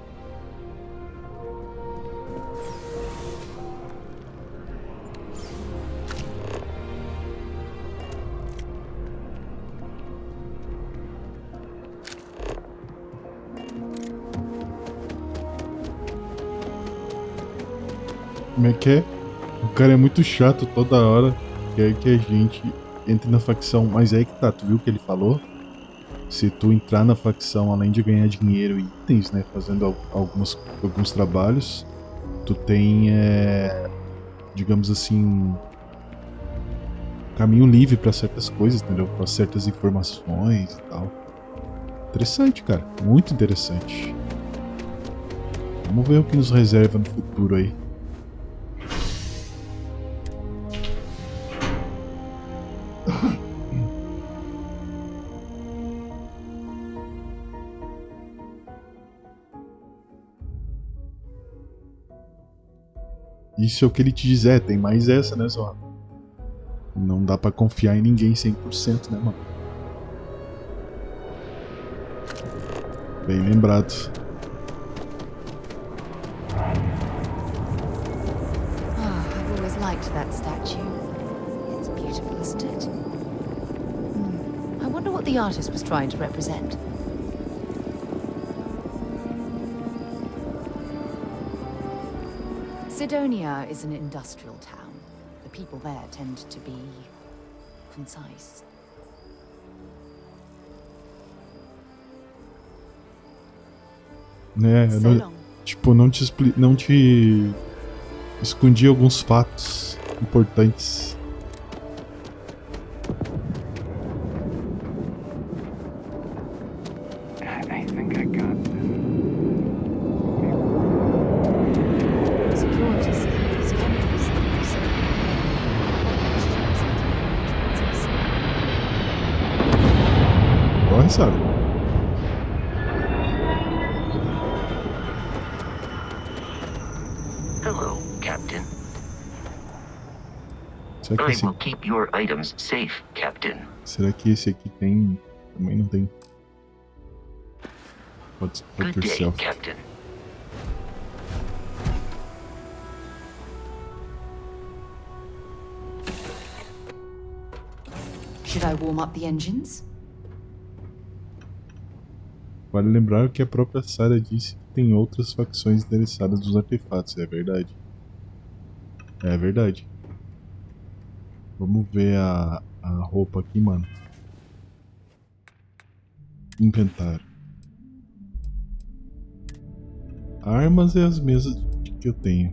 Como é que é? O cara é muito chato toda hora. Quer que a gente entre na facção. Mas é aí que tá, tu viu o que ele falou? Se tu entrar na facção, além de ganhar dinheiro e itens, né? Fazendo alguns trabalhos, tu tem, digamos assim, caminho livre pra certas coisas, entendeu? Pra certas informações e tal. Interessante, cara. Muito interessante. Vamos ver o que nos reserva no futuro aí. Isso é o que ele te dizer, tem mais essa, né, Zorra? Não dá pra confiar em ninguém 100%, né, mano? Bem lembrado. I've always liked that statue. It's beautiful, isn't it? I wonder what the artist was trying to represent. Sidonia is an industrial town. The people there tend to be concise. Não te escondi alguns fatos importantes. I think I got Security scanners, chemical samples. Corre, sabe? Hello, Captain. Será que I will keep your items safe, Captain. Será que esse aqui tem? Também não tem. Pode Good day, yourself. Captain. Should I warm up the engines? Vale lembrar que a própria Sarah disse que tem outras facções interessadas nos artefatos, é verdade. É verdade. Vamos ver a roupa aqui, mano. Inventário. Armas é as mesmas que eu tenho.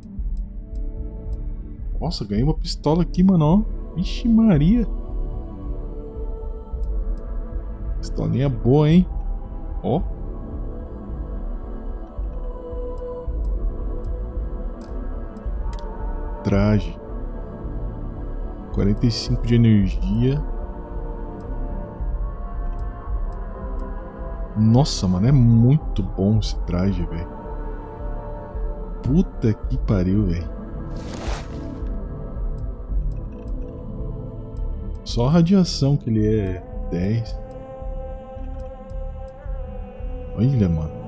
Nossa, ganhei uma pistola aqui, mano, ó. Vixe Maria. Pistolinha boa, hein? Ó. Traje. 45 de energia. Nossa, mano, é muito bom esse traje, velho. Puta que pariu, velho. Só a radiação que ele é 10. Olha, mano.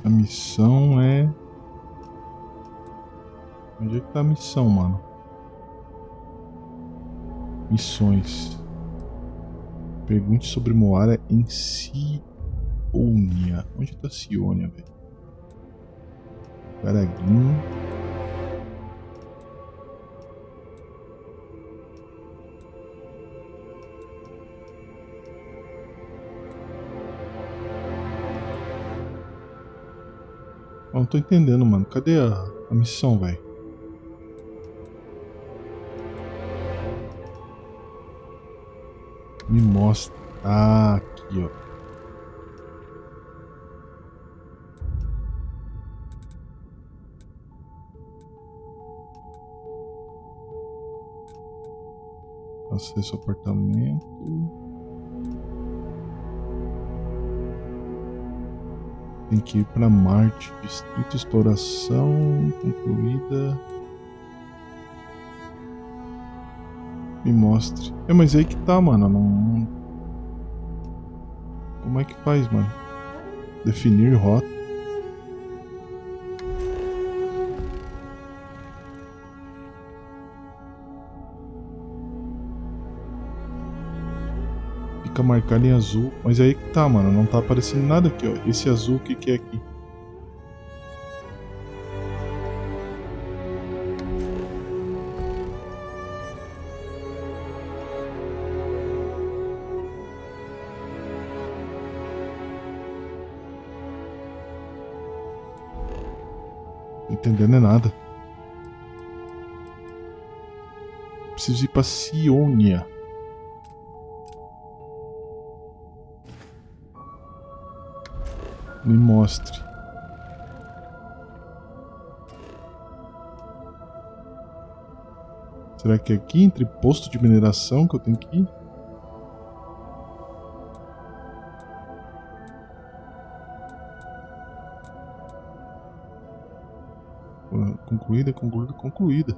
A missão é... Onde é que tá a missão, mano? Missões. Pergunte sobre Moara em Sionia. Onde tá Sionia, velho? Caraguinho. Eu não tô entendendo, mano. Cadê a missão, velho? Me mostra. Ah, aqui, ó. Acesso ao apartamento. Tem que ir para Marte. Distrito exploração concluída. Me mostre. É, mas aí que tá, mano. Não... Como é que faz, mano? Definir rota. Fica marcado em azul. Mas aí que tá, mano. Não tá aparecendo nada aqui, ó. Esse azul, o que é aqui? Não tô entendendo nada. Preciso ir pra Sionia. Me mostre. Será que é aqui entre posto de mineração que eu tenho que ir? Concluída, concluída, concluída.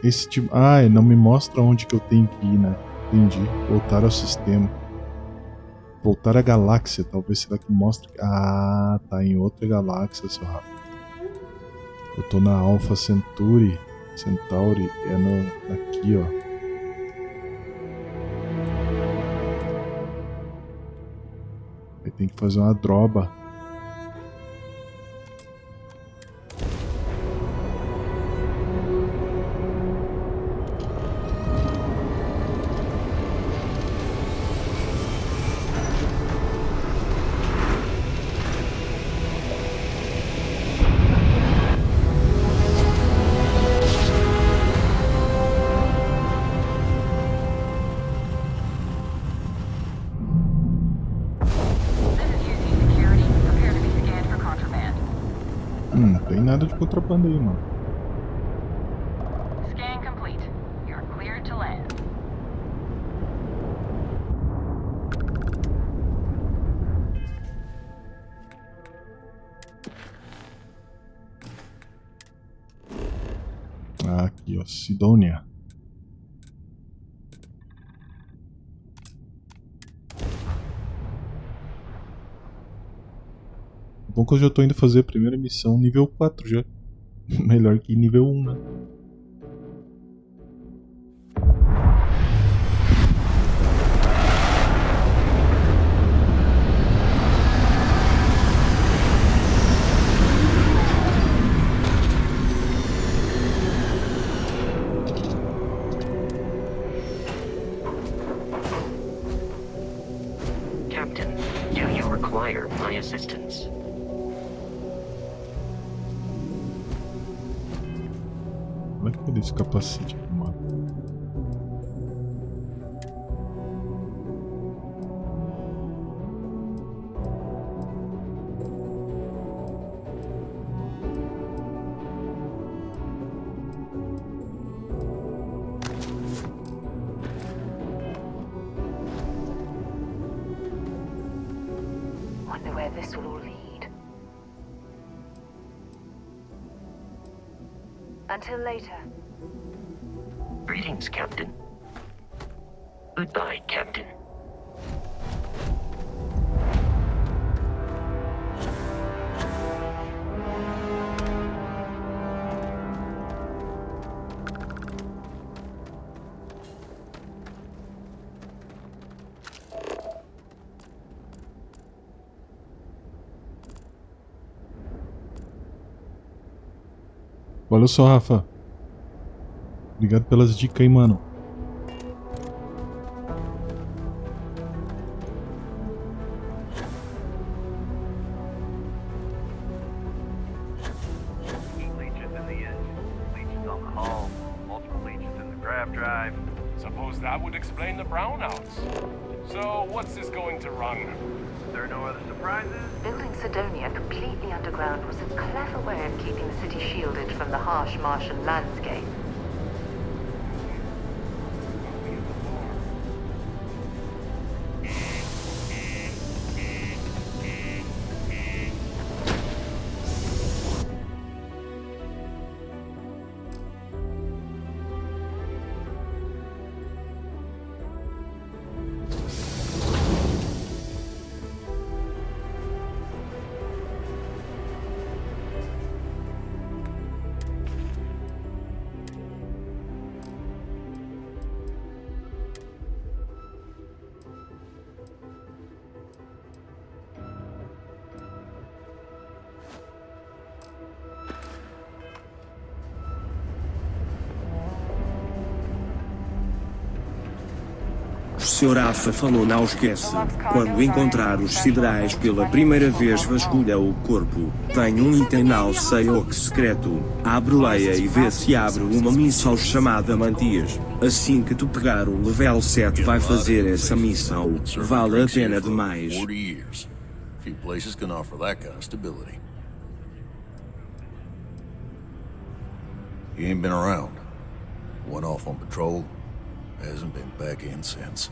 Esse tipo... Ah, não me mostra onde que eu tenho que ir, né? Entendi. Voltar ao sistema. Voltar à galáxia, talvez. Será que mostra... Ah, tá em outra galáxia, seu Rafa. Eu tô na Alpha Centauri. Centauri é no... aqui, ó. Aí tem que fazer uma droba. Não tem nada de contrabando aí, mano. Scan complete. You're cleared to land. Ah, aqui, ó. Sidônia. Bom que eu já tô indo fazer a primeira missão nível 4 já. Melhor que nível 1, né? Captain, do you require my assistance? Olha aquele capacete, mano. Wonder where this will all lead. Until later. Greetings, Captain. Goodbye, Captain. Valeu só, Rafa. Obrigado pelas dicas aí, mano. Leeches in the engine, leeches on the hull, multiple leeches in the grav drive. Suppose that would explain the brownouts. So, what's this going to run? There are no other surprises? Building Sidonia completely underground was a clever way of keeping the city shielded from the harsh Martian landscape. O Sr. Afa falou não esquece. Quando encontrar os siderais pela primeira vez vasculha o corpo. Tem um item não sei o que secreto. Abre leia e vê se abre uma missão chamada Mantias. Assim que tu pegar o level 7 vai fazer essa missão. Vale a pena demais. 40 years. Few places can offer that kind of stability. He ain't been around. Went off on patrol. Hasn't been back in since.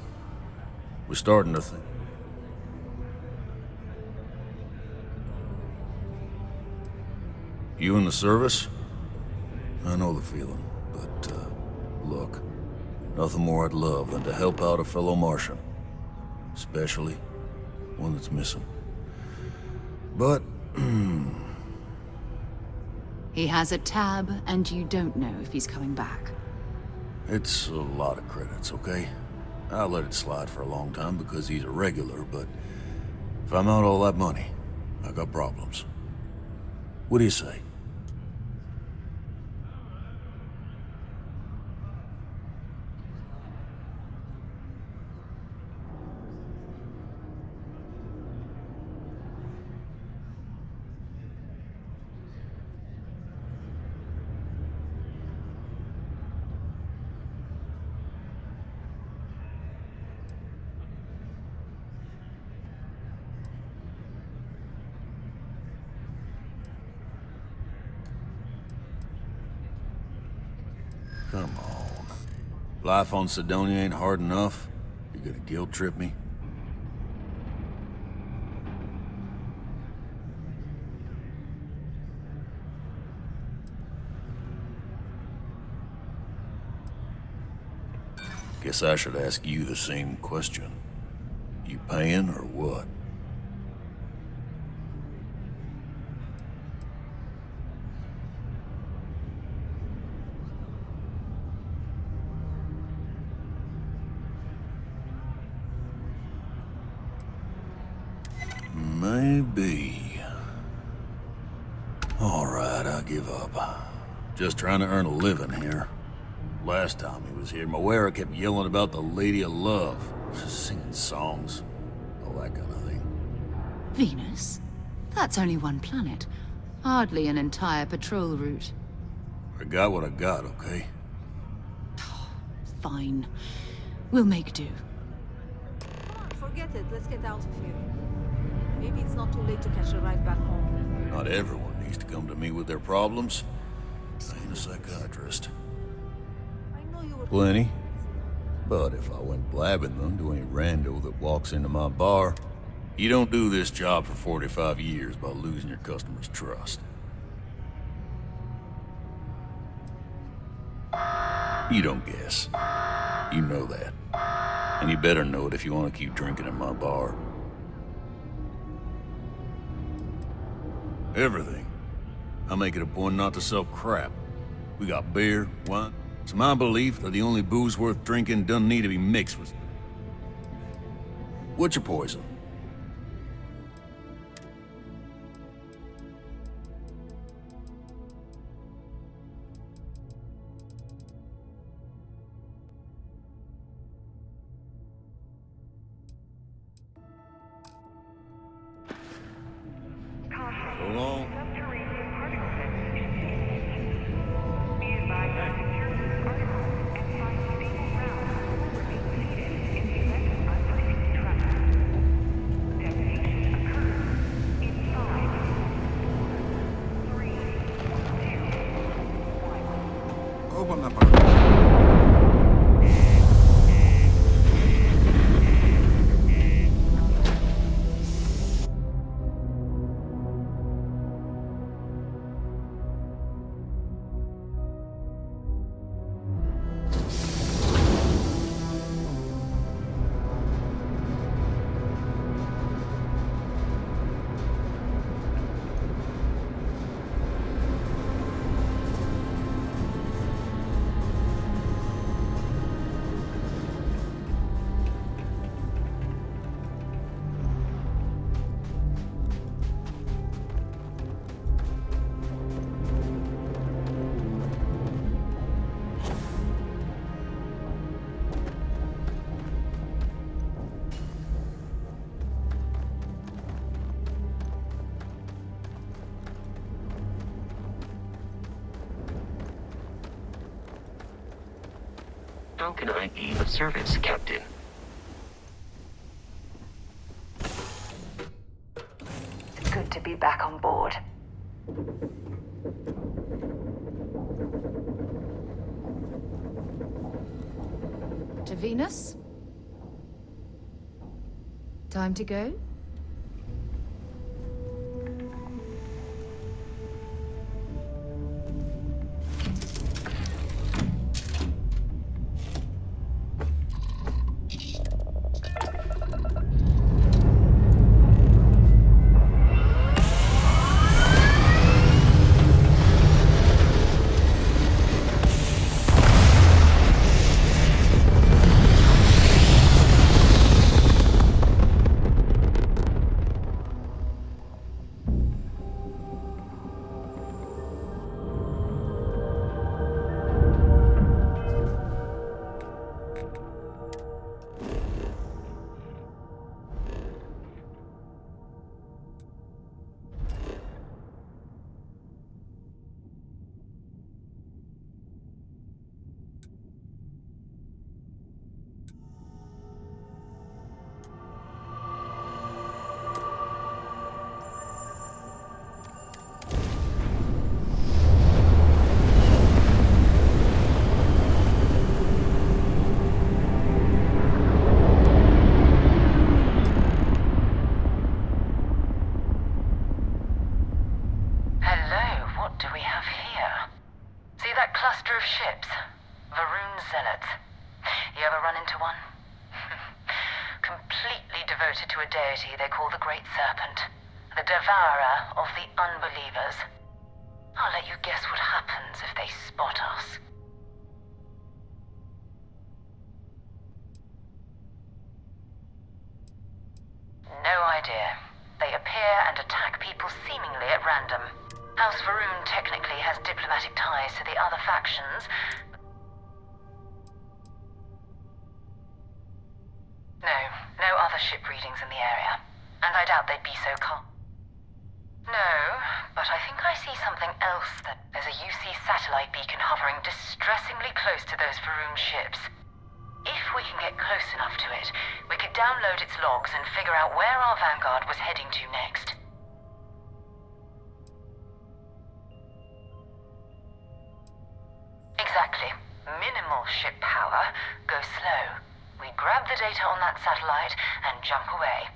We're starting to think. You in the service? I know the feeling, but, look, nothing more I'd love than to help out a fellow Martian. Especially one that's missing. But, He has a tab, and you don't know if he's coming back. it's a lot of credits, okay? I let it slide for a long time because he's a regular, but if I'm out all that money, I got problems. What do you say? Come on. Life on Sidonia ain't hard enough. You gonna guilt trip me? Guess I should ask you the same question. You paying or what? Maybe. All right, I give up. Just trying to earn a living here. Last time he was here, Moira kept yelling about the Lady of Love. Just singing songs. All that kind of thing. Venus? That's only one planet. Hardly an entire patrol route. I got what I got, okay? Fine. We'll make do. Come on, forget it. Let's get out of here. Maybe it's not too late to catch a ride back home. Not everyone needs to come to me with their problems. I ain't a psychiatrist. Plenty. But if I went blabbing them to any rando that walks into my bar, you don't do this job for 45 years by losing your customers' trust. You don't guess. You know that. And you better know it if you want to keep drinking in my bar. Everything. I make it a point not to sell crap. We got beer, wine. It's my belief that the only booze worth drinking doesn't need to be mixed with... What's your poison? So long. Open the portal. How can I be of service, Captain? It's good to be back on board. To Venus? Time to go? of ships. Varun Zealots. You ever run into one? Completely devoted to a deity they call the Great Serpent. The devourer of the unbelievers. I'll let you guess what happens if they spot us. No idea. They appear and attack people seemingly at random. House Varun technically has diplomatic ties to the other factions. No other ship readings in the area. And I doubt they'd be so calm. No, but I think I see something else. There's a UC satellite beacon hovering distressingly close to those Varun ships. If we can get close enough to it, we could download its logs and figure out where our vanguard was heading to next. Exactly. Minimal ship power. Go slow. We grab the data on that satellite and jump away.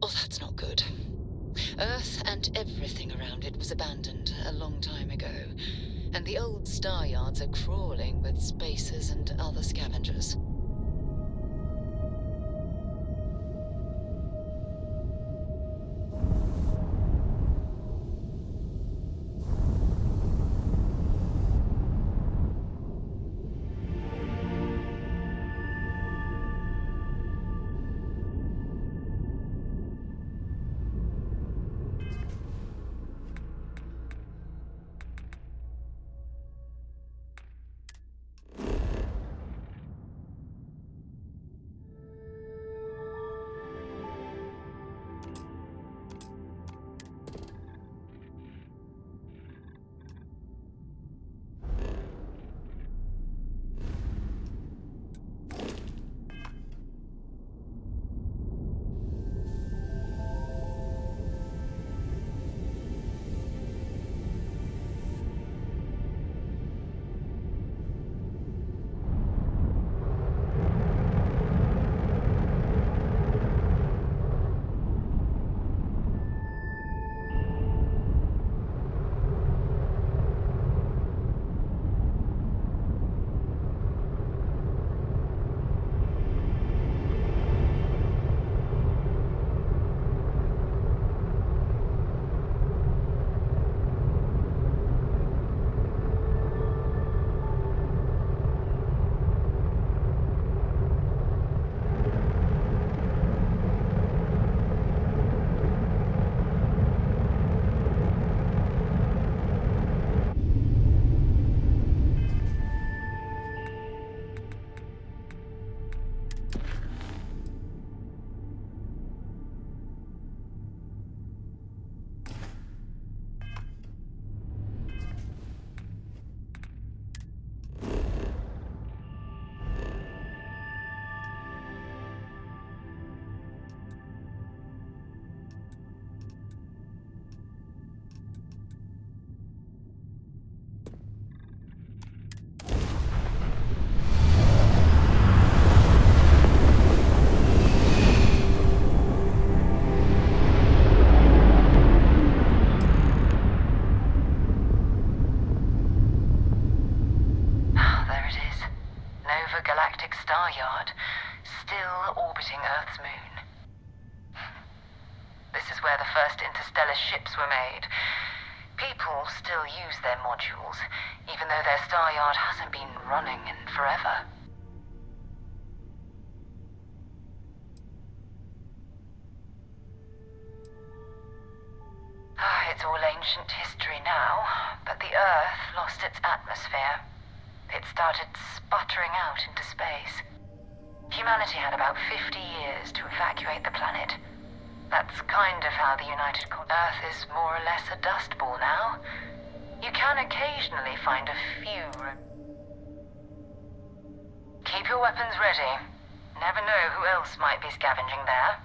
Oh, that's not good. Earth and everything around it was abandoned a long time ago, and the old star yards are crawling with spacers and other scavengers. Earth's moon. This is where the first interstellar ships were made. People still use their modules, even though their star yard hasn't been running in forever. It's all ancient history now, but the Earth lost its atmosphere. It started sputtering out into space. Humanity had about 50 years to evacuate the planet. That's kind of how the Earth is more or less a dust ball now. You can occasionally find a few. Keep your weapons ready. Never know who else might be scavenging there.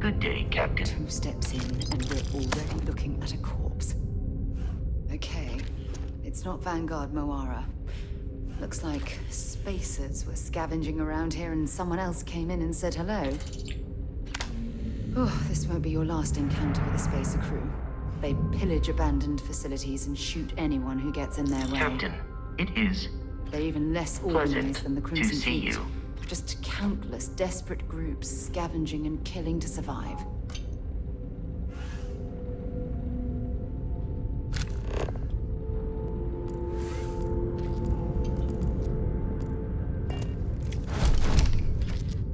Good day, Captain. 2 steps in, and we're already looking at a corpse. Okay, it's not Vanguard Moara. Looks like spacers were scavenging around here and someone else came in and said hello. Oh, this won't be your last encounter with a spacer crew. They pillage abandoned facilities and shoot anyone who gets in their way. Captain, it is They're even less pleasant organized than the to Crimson see Fleet. you. Just countless desperate groups scavenging and killing to survive.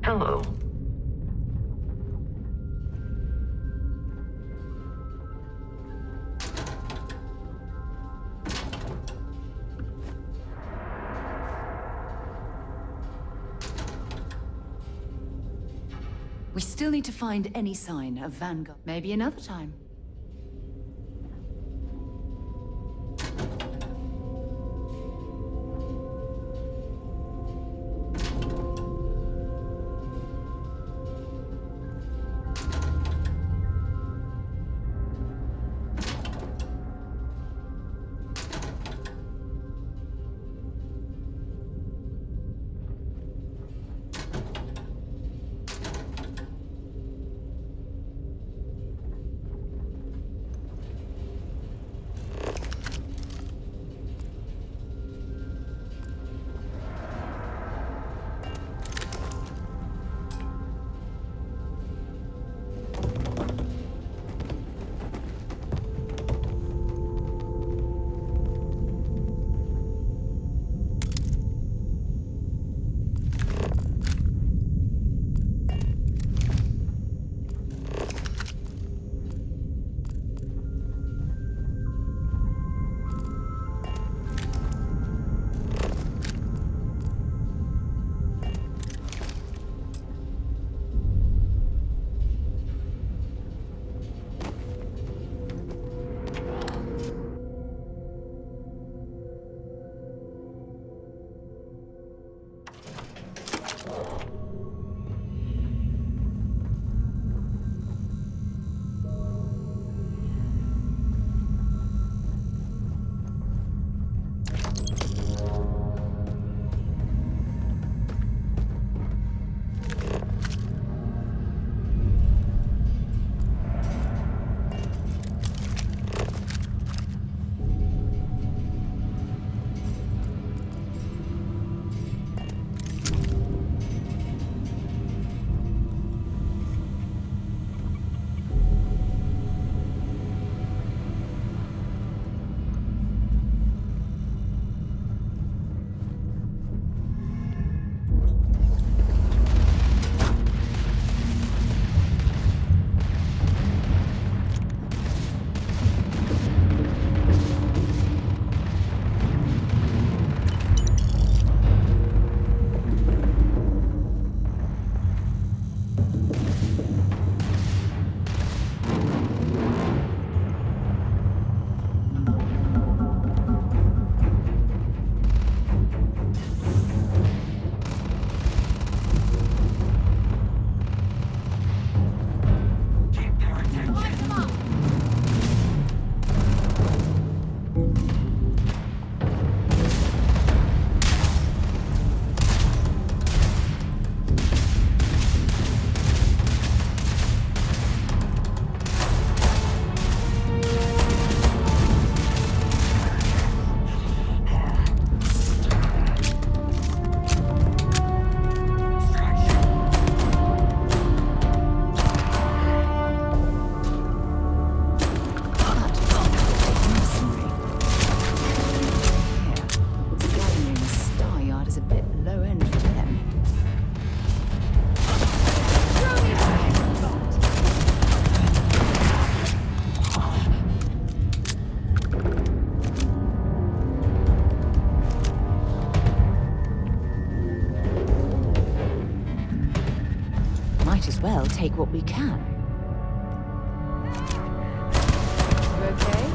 Hello. We still need to find any sign of Vanguard. Maybe another time. might as well take what we can. You okay?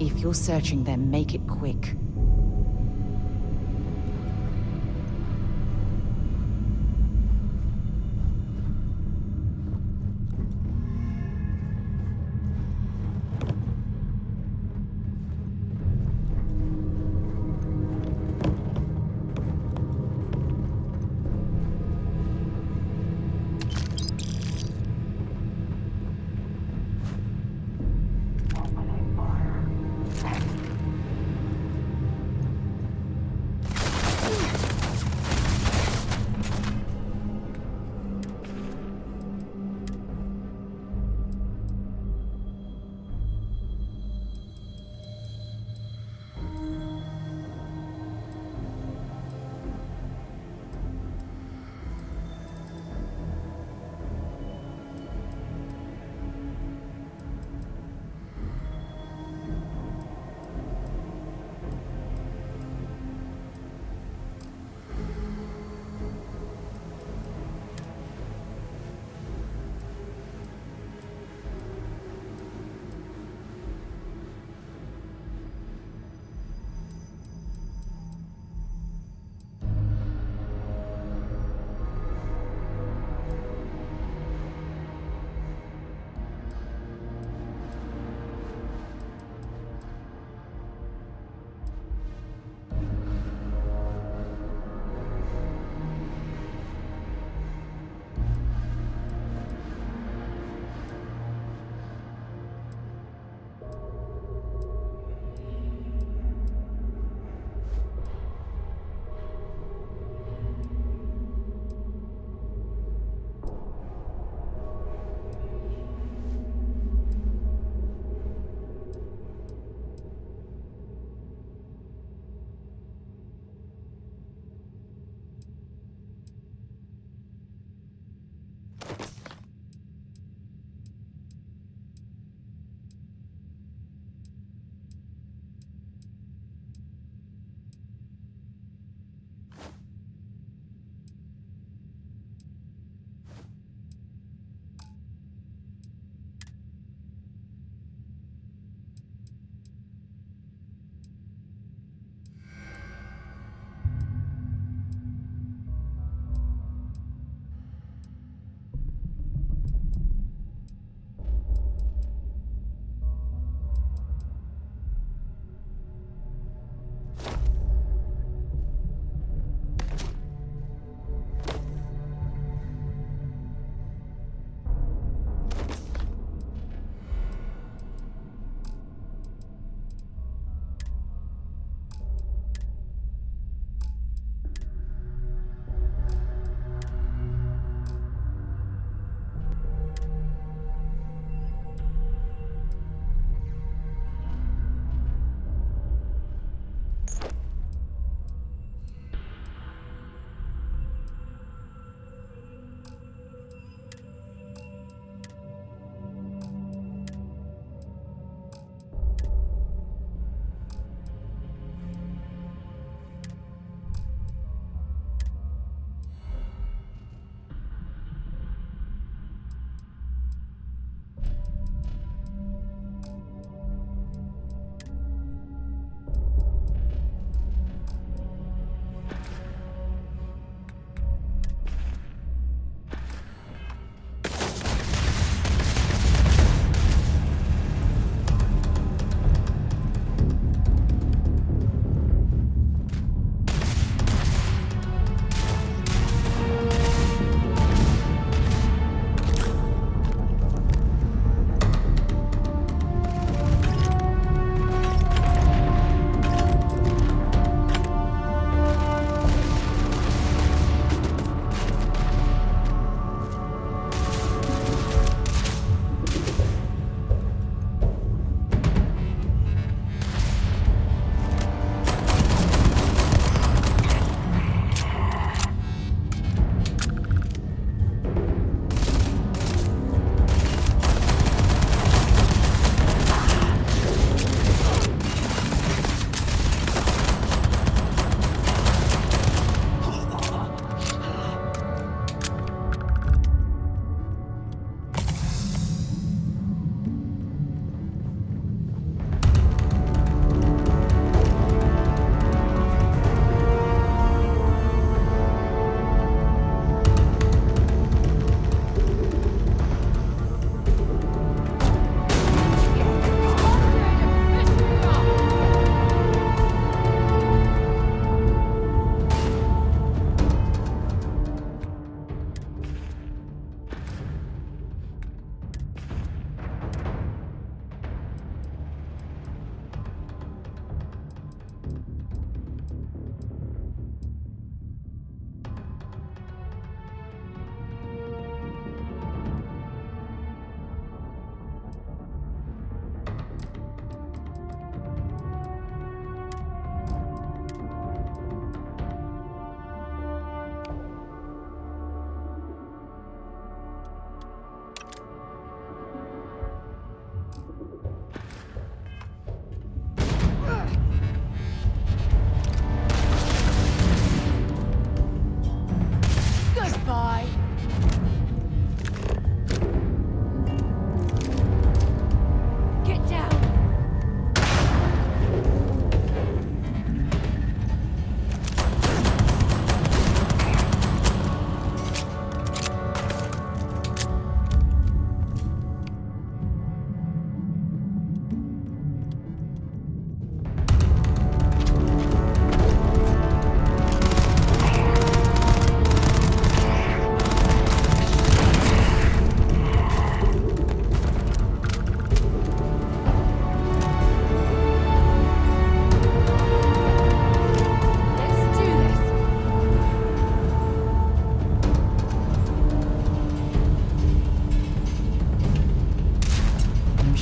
If you're searching them, make it quick.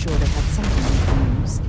sure they had something we can use.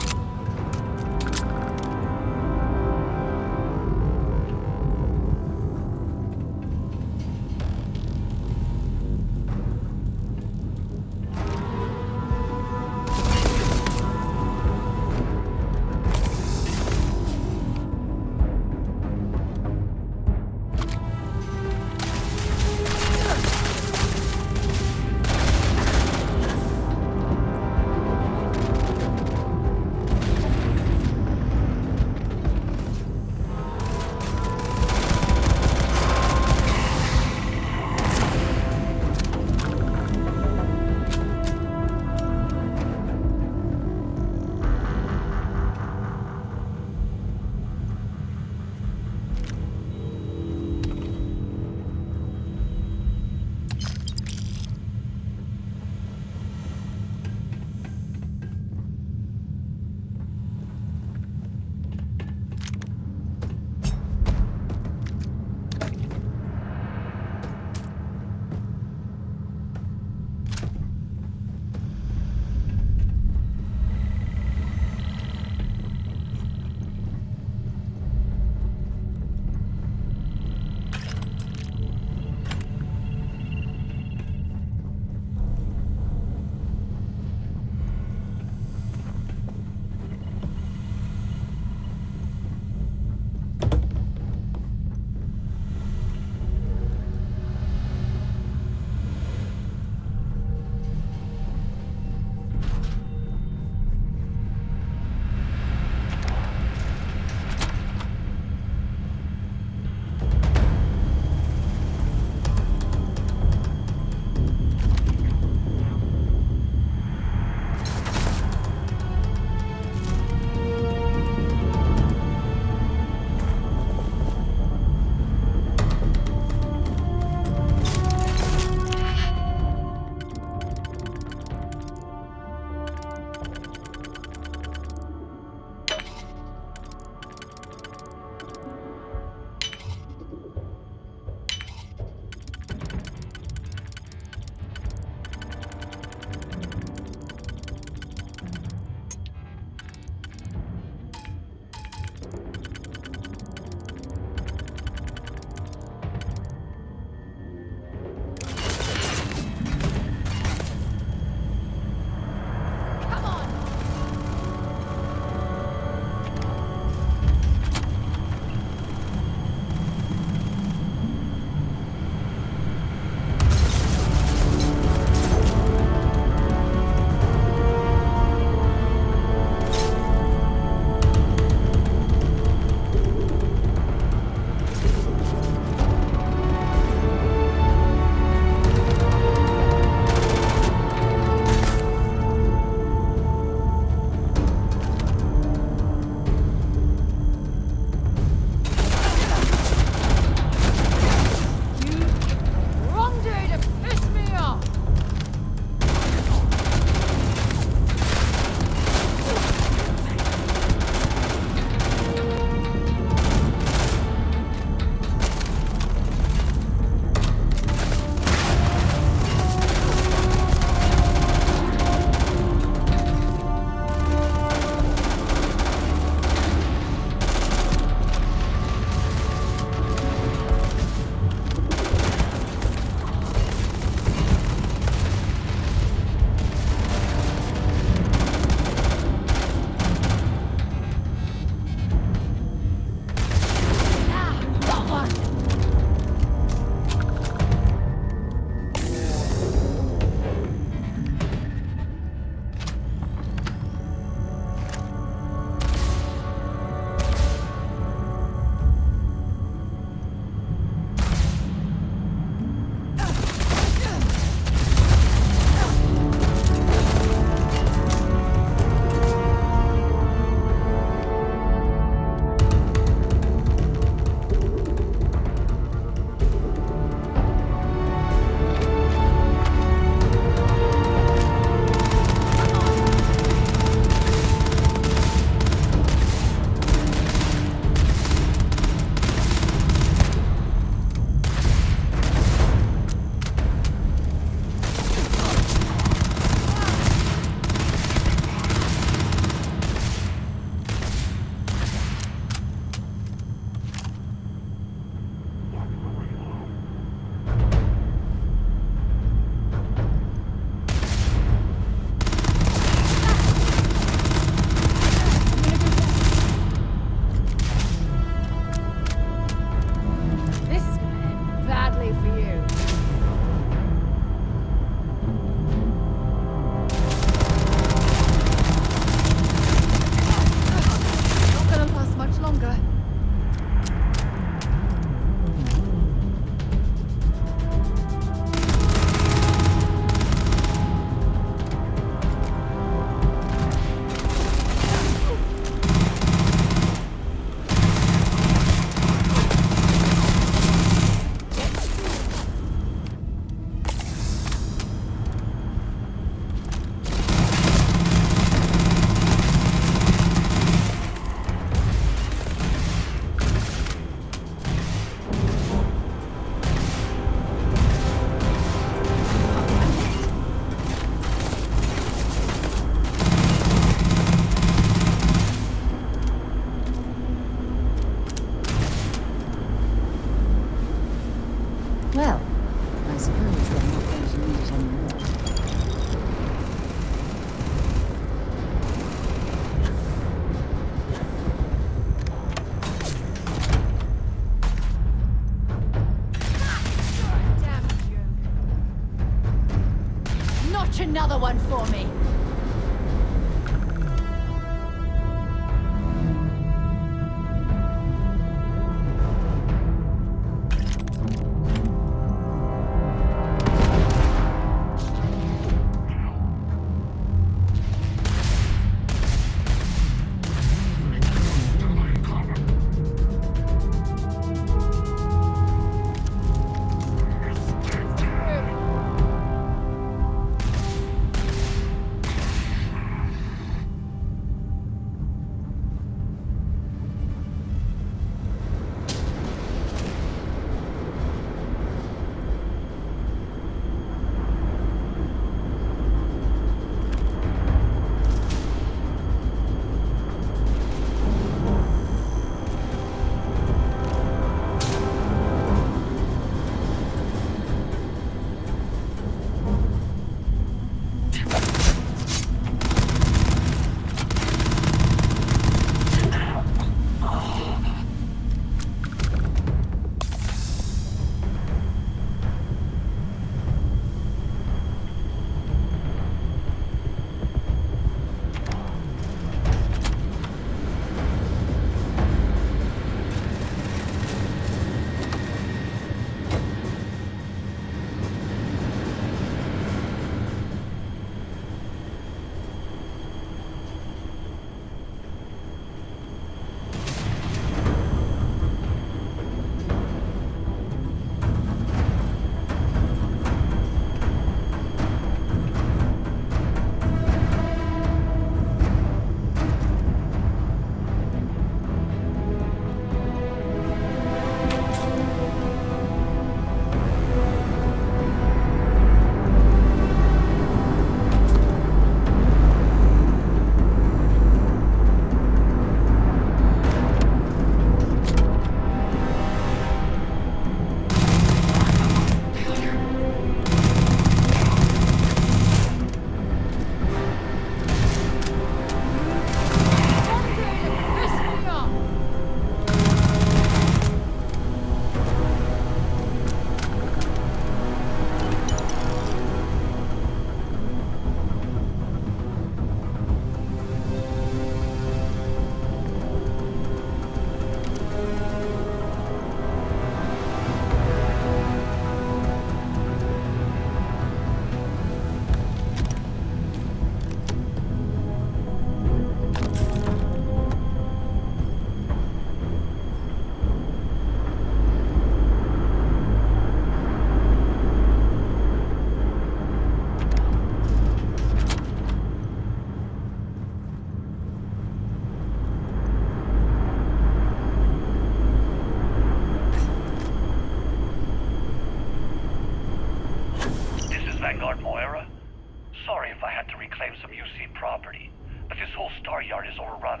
our yard is overrun.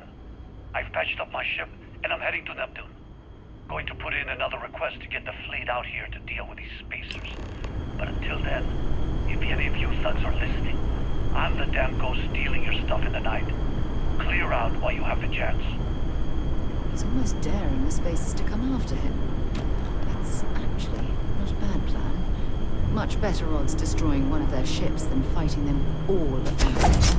I've patched up my ship, and I'm heading to Neptune. Going to put in another request to get the fleet out here to deal with these spacers. But until then, if any of you thugs are listening, I'm the damn ghost stealing your stuff in the night. Clear out while you have the chance. He's almost daring the spacers to come after him. It's actually not a bad plan. Much better odds destroying one of their ships than fighting them all at once.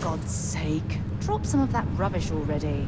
God's sake, drop some of that rubbish already.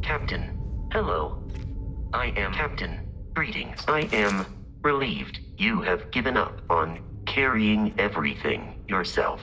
Captain, hello. I am Captain. Greetings. I am relieved you have given up on carrying everything yourself.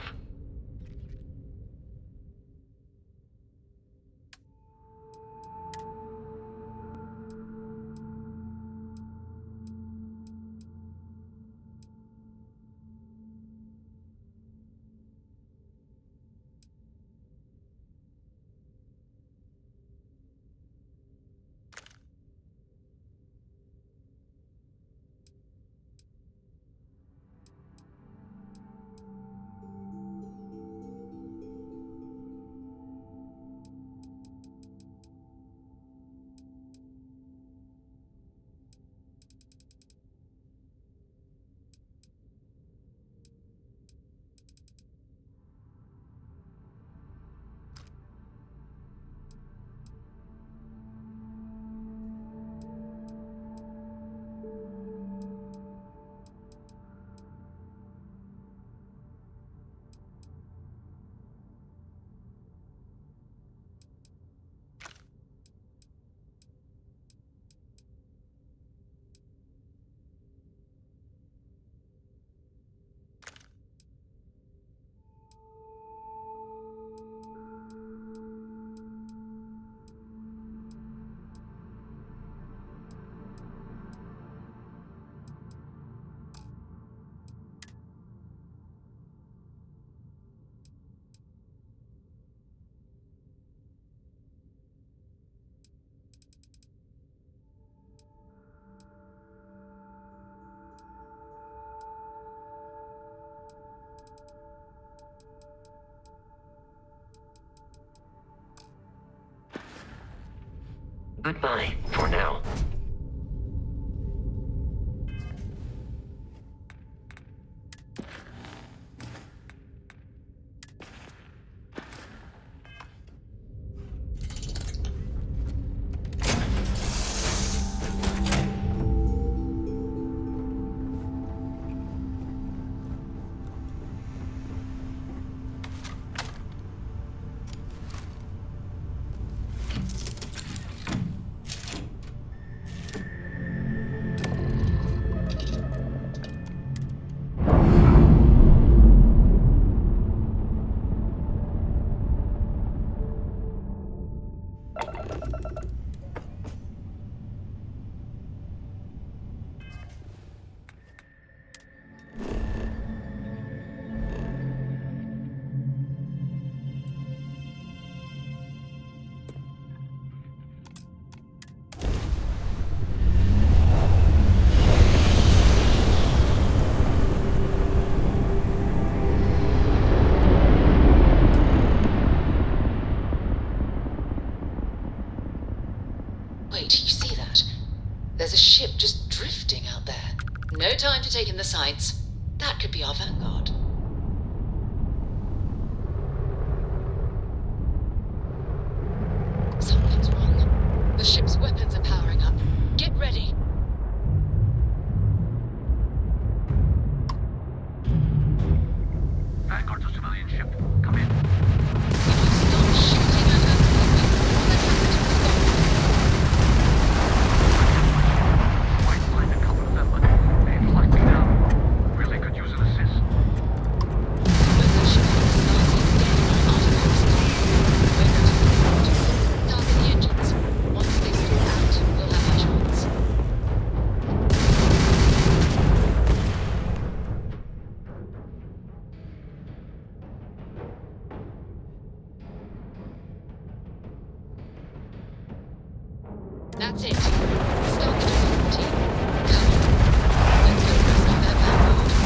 Goodbye for now. Wait, you see that? There's a ship just drifting out there. No time to take in the sights. That could be our vanguard. Something's wrong. The ship's weapons are powering up. Get ready. Vanguard to civilian ship. Come in. Stop shooting at her. Might find a couple of them, but they've locked me down. Really could use an assist. Target the engines. Once they stall out, we'll have our chance. That's it. Start the development team. Come on. Let's go rescue that vanguard.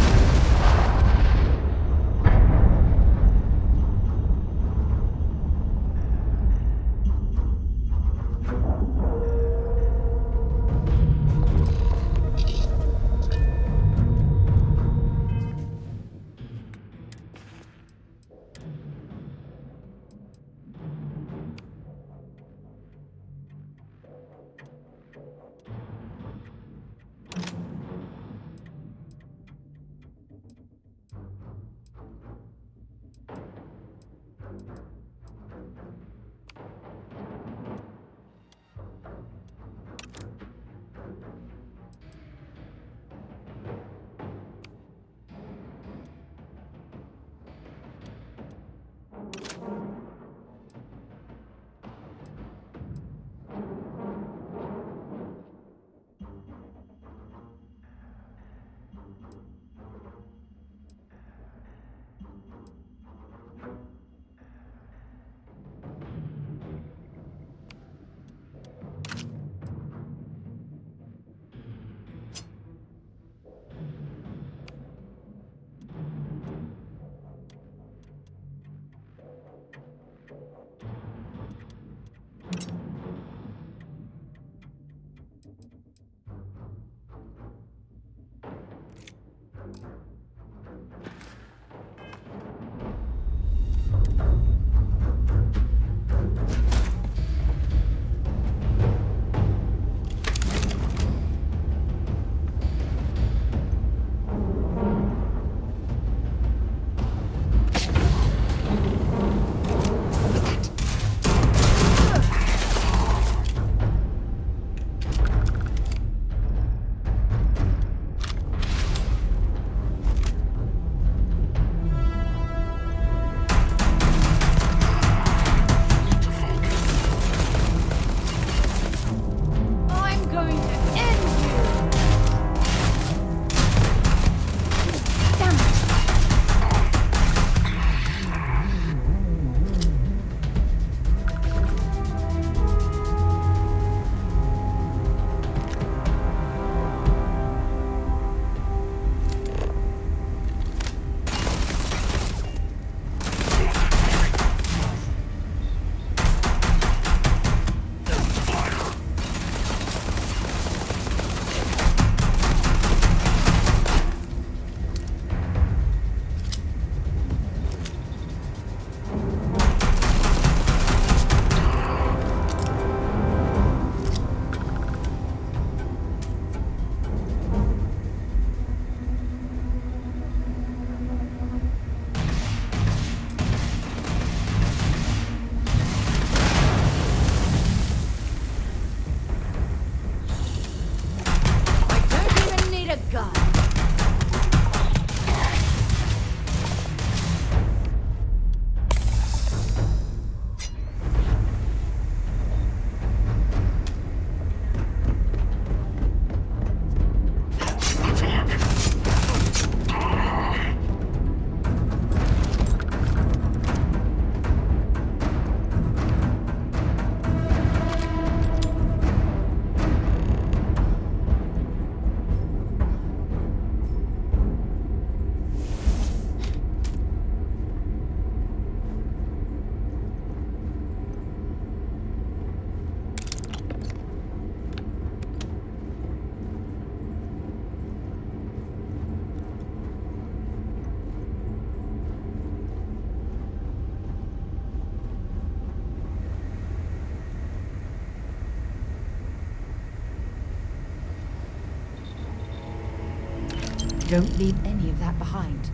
Don't leave any of that behind.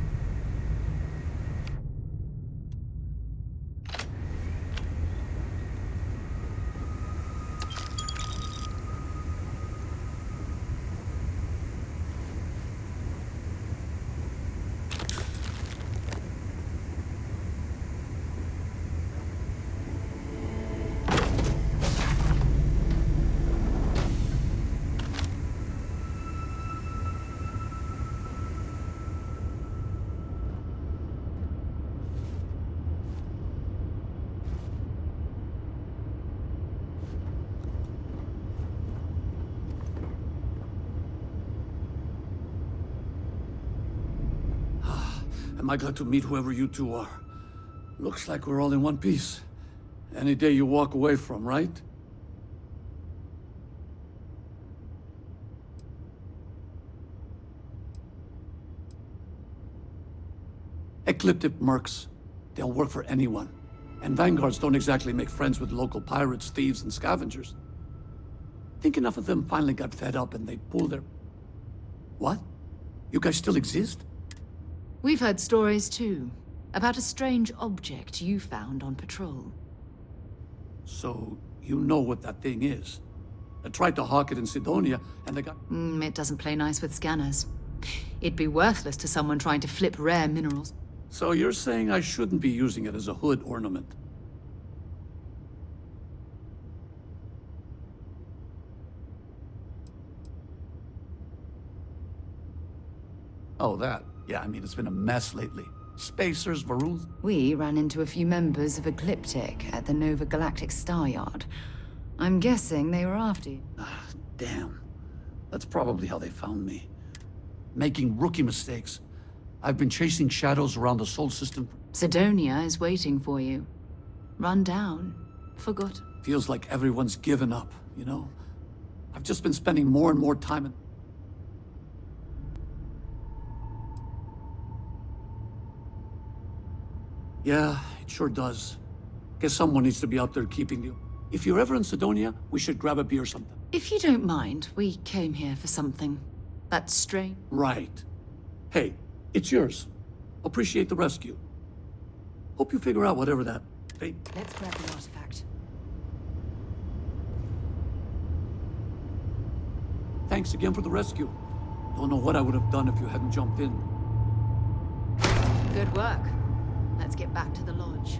Am I glad to meet whoever you two are? Looks like we're all in one piece. Any day you walk away from, right? Ecliptic mercs. They'll work for anyone. And vanguards don't exactly make friends with local pirates, thieves, and scavengers. Think enough of them finally got fed up and they pulled their... What? You guys still exist? We've heard stories too, about a strange object you found on patrol. So, you know what that thing is? I tried to hawk it in Sidonia, and they got... It doesn't play nice with scanners. It'd be worthless to someone trying to flip rare minerals. So you're saying I shouldn't be using it as a hood ornament? Oh, that. Yeah, I mean, it's been a mess lately. Spacers, Varuth. We ran into a few members of Ecliptic at the Nova Galactic Star Yard. I'm guessing they were after you. Damn. That's probably how they found me. Making rookie mistakes. I've been chasing shadows around the Sol system. Sidonia is waiting for you. Run down. Forgot. Feels like everyone's given up, you know? I've just been spending more and more time in... Yeah, it sure does. Guess someone needs to be out there keeping you. If you're ever in Sidonia, we should grab a beer or something. If you don't mind, we came here for something. That's strange. Right. Hey, it's yours. Appreciate the rescue. Hope you figure out whatever that... Hey. Let's grab the artifact. Thanks again for the rescue. Don't know what I would have done if you hadn't jumped in. Good work. Let's get back to the lodge.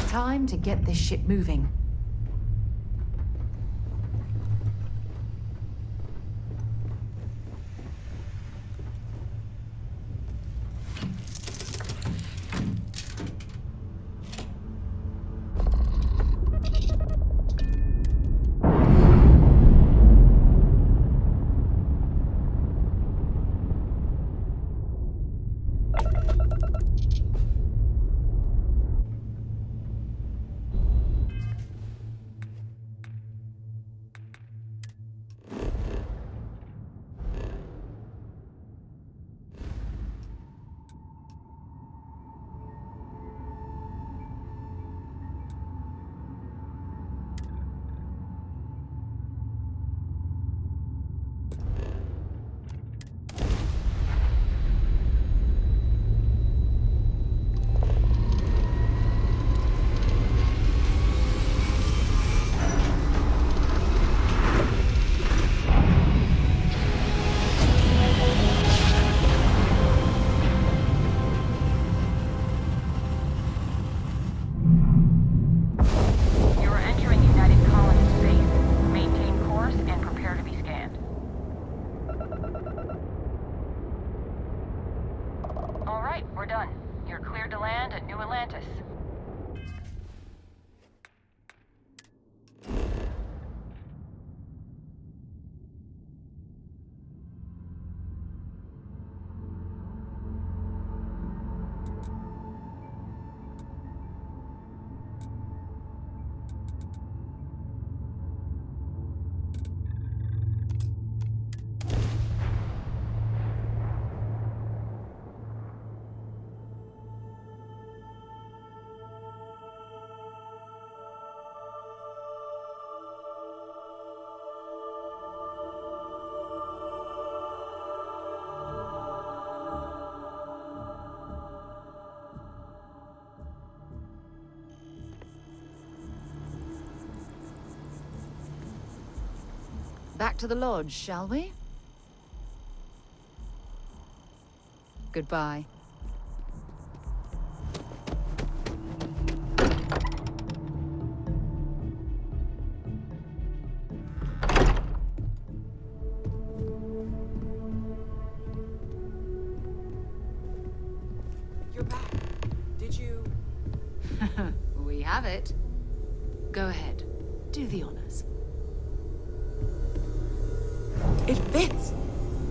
Time to get this ship moving. Back to the lodge, shall we? Goodbye. You're back. Did you... We have it. Go ahead. Do the honors. It fits!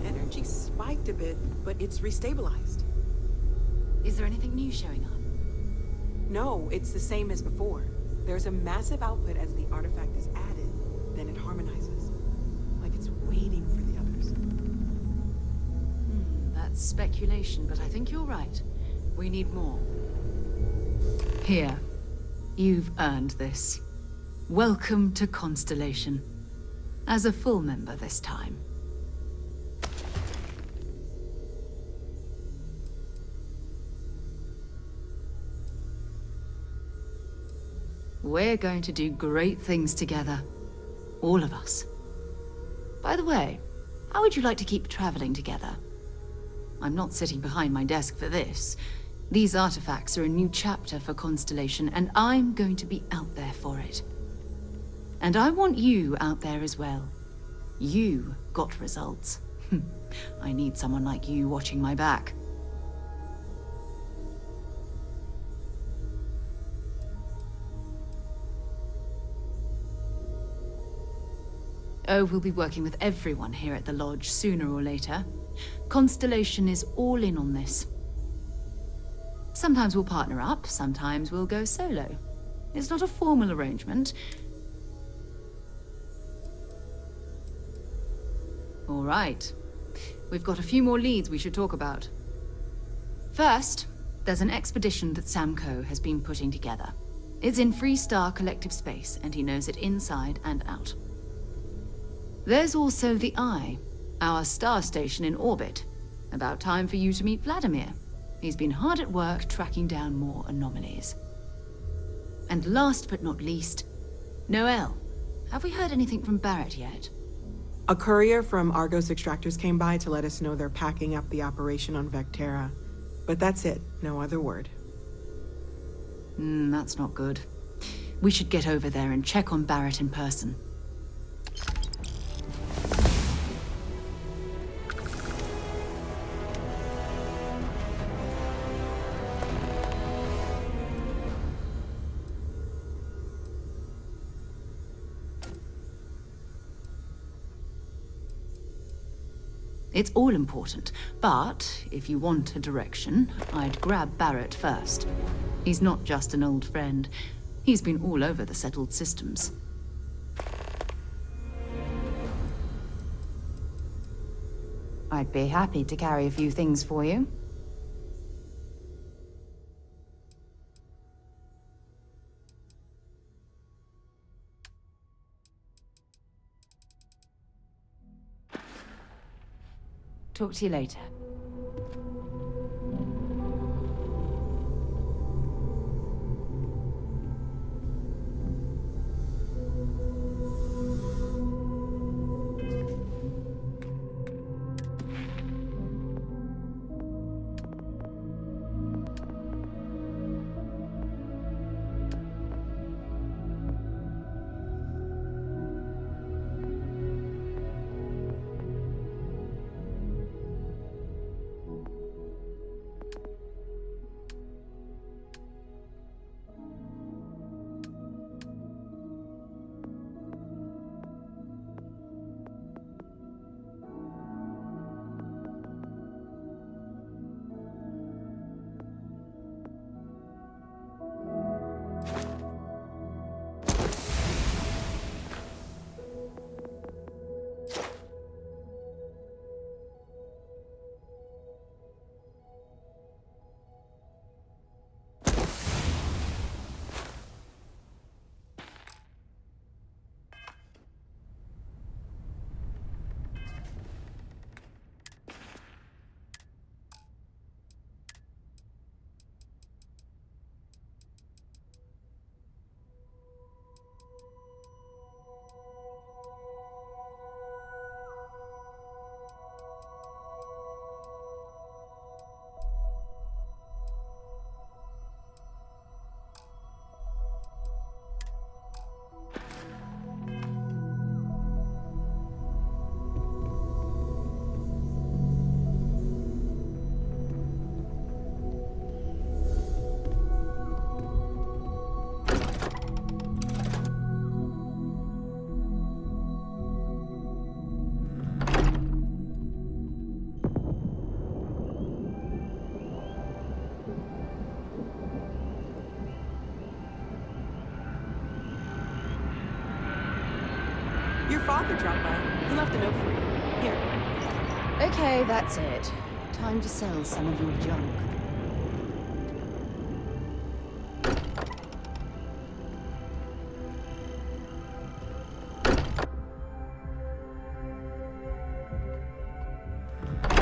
Energy spiked a bit, but it's restabilized. Is there anything new showing up? No, it's the same as before. There's a massive output as the artifact is added, then it harmonizes. Like it's waiting for the others. That's speculation, but I think you're right. We need more. Here. You've earned this. Welcome to Constellation. As a full member this time. We're going to do great things together. All of us. By the way, how would you like to keep traveling together? I'm not sitting behind my desk for this. These artifacts are a new chapter for Constellation, and I'm going to be out there for it. And I want you out there as well. You got results. I need someone like you watching my back. Oh, we'll be working with everyone here at the Lodge sooner or later. Constellation is all in on this. Sometimes we'll partner up, sometimes we'll go solo. It's not a formal arrangement. All right. We've got a few more leads we should talk about. First, there's an expedition that Samco has been putting together. It's in Freestar Collective Space, and he knows it inside and out. There's also the Eye, our star station in orbit. About time for you to meet Vladimir. He's been hard at work tracking down more anomalies. And last but not least, Noel. Have we heard anything from Barrett yet? A courier from Argos Extractors came by to let us know they're packing up the operation on Vectera. But that's it, no other word. That's not good. We should get over there and check on Barrett in person. It's all important, but if you want a direction, I'd grab Barrett first. He's not just an old friend. He's been all over the settled systems. I'd be happy to carry a few things for you. Talk to you later. Your father dropped by. He left a note for you. Here. Okay, that's it. Time to sell some of your junk.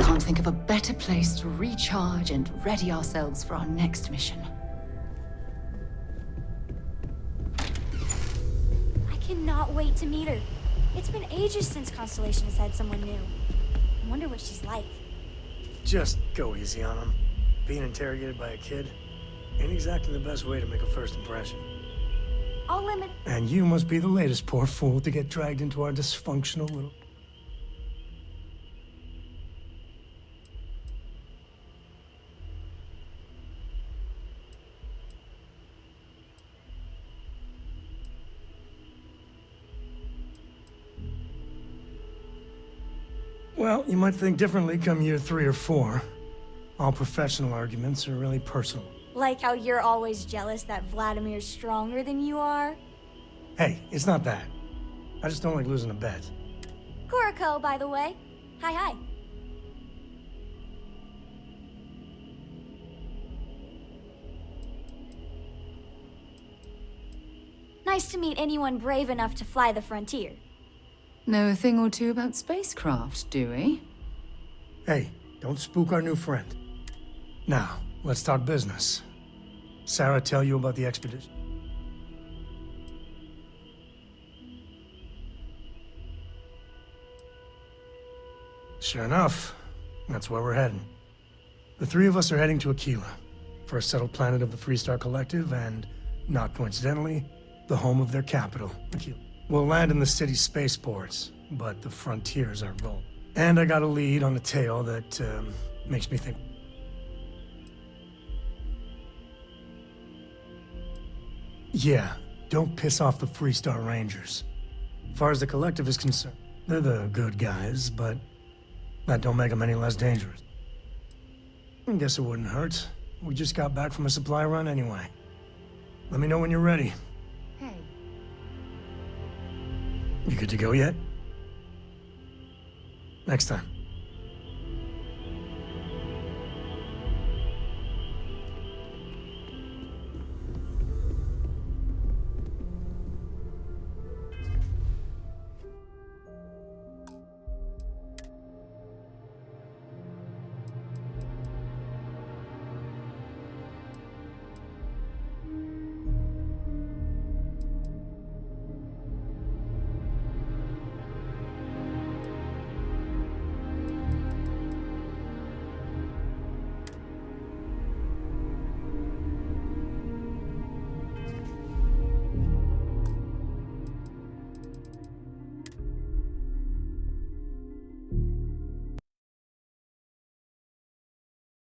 Can't think of a better place to recharge and ready ourselves for our next mission. I cannot wait to meet her. It's been ages since Constellation has had someone new. I wonder what she's like. Just go easy on him. Being interrogated by a kid ain't exactly the best way to make a first impression. I'll limit. And you must be the latest poor fool to get dragged into our dysfunctional little... Well, you might think differently come year 3 or 4. All professional arguments are really personal. Like how you're always jealous that Vladimir's stronger than you are. Hey, it's not that. I just don't like losing a bet. Kuriko, by the way. Hi. Nice to meet anyone brave enough to fly the frontier. Know a thing or two about spacecraft, do we? Hey, don't spook our new friend. Now, let's talk business. Sarah tell you about the expedition? Sure enough, that's where we're heading. The 3 of us are heading to Aquila, first settled planet of the Freestar Collective and, not coincidentally, the home of their capital, Aquila. We'll land in the city's spaceports, but the frontier's our goal. And I got a lead on a tale that makes me think. Yeah, don't piss off the Freestar Rangers. As far as the Collective is concerned, they're the good guys, but that don't make them any less dangerous. I guess it wouldn't hurt. We just got back from a supply run anyway. Let me know when you're ready. Hey. You good to go yet? Next time.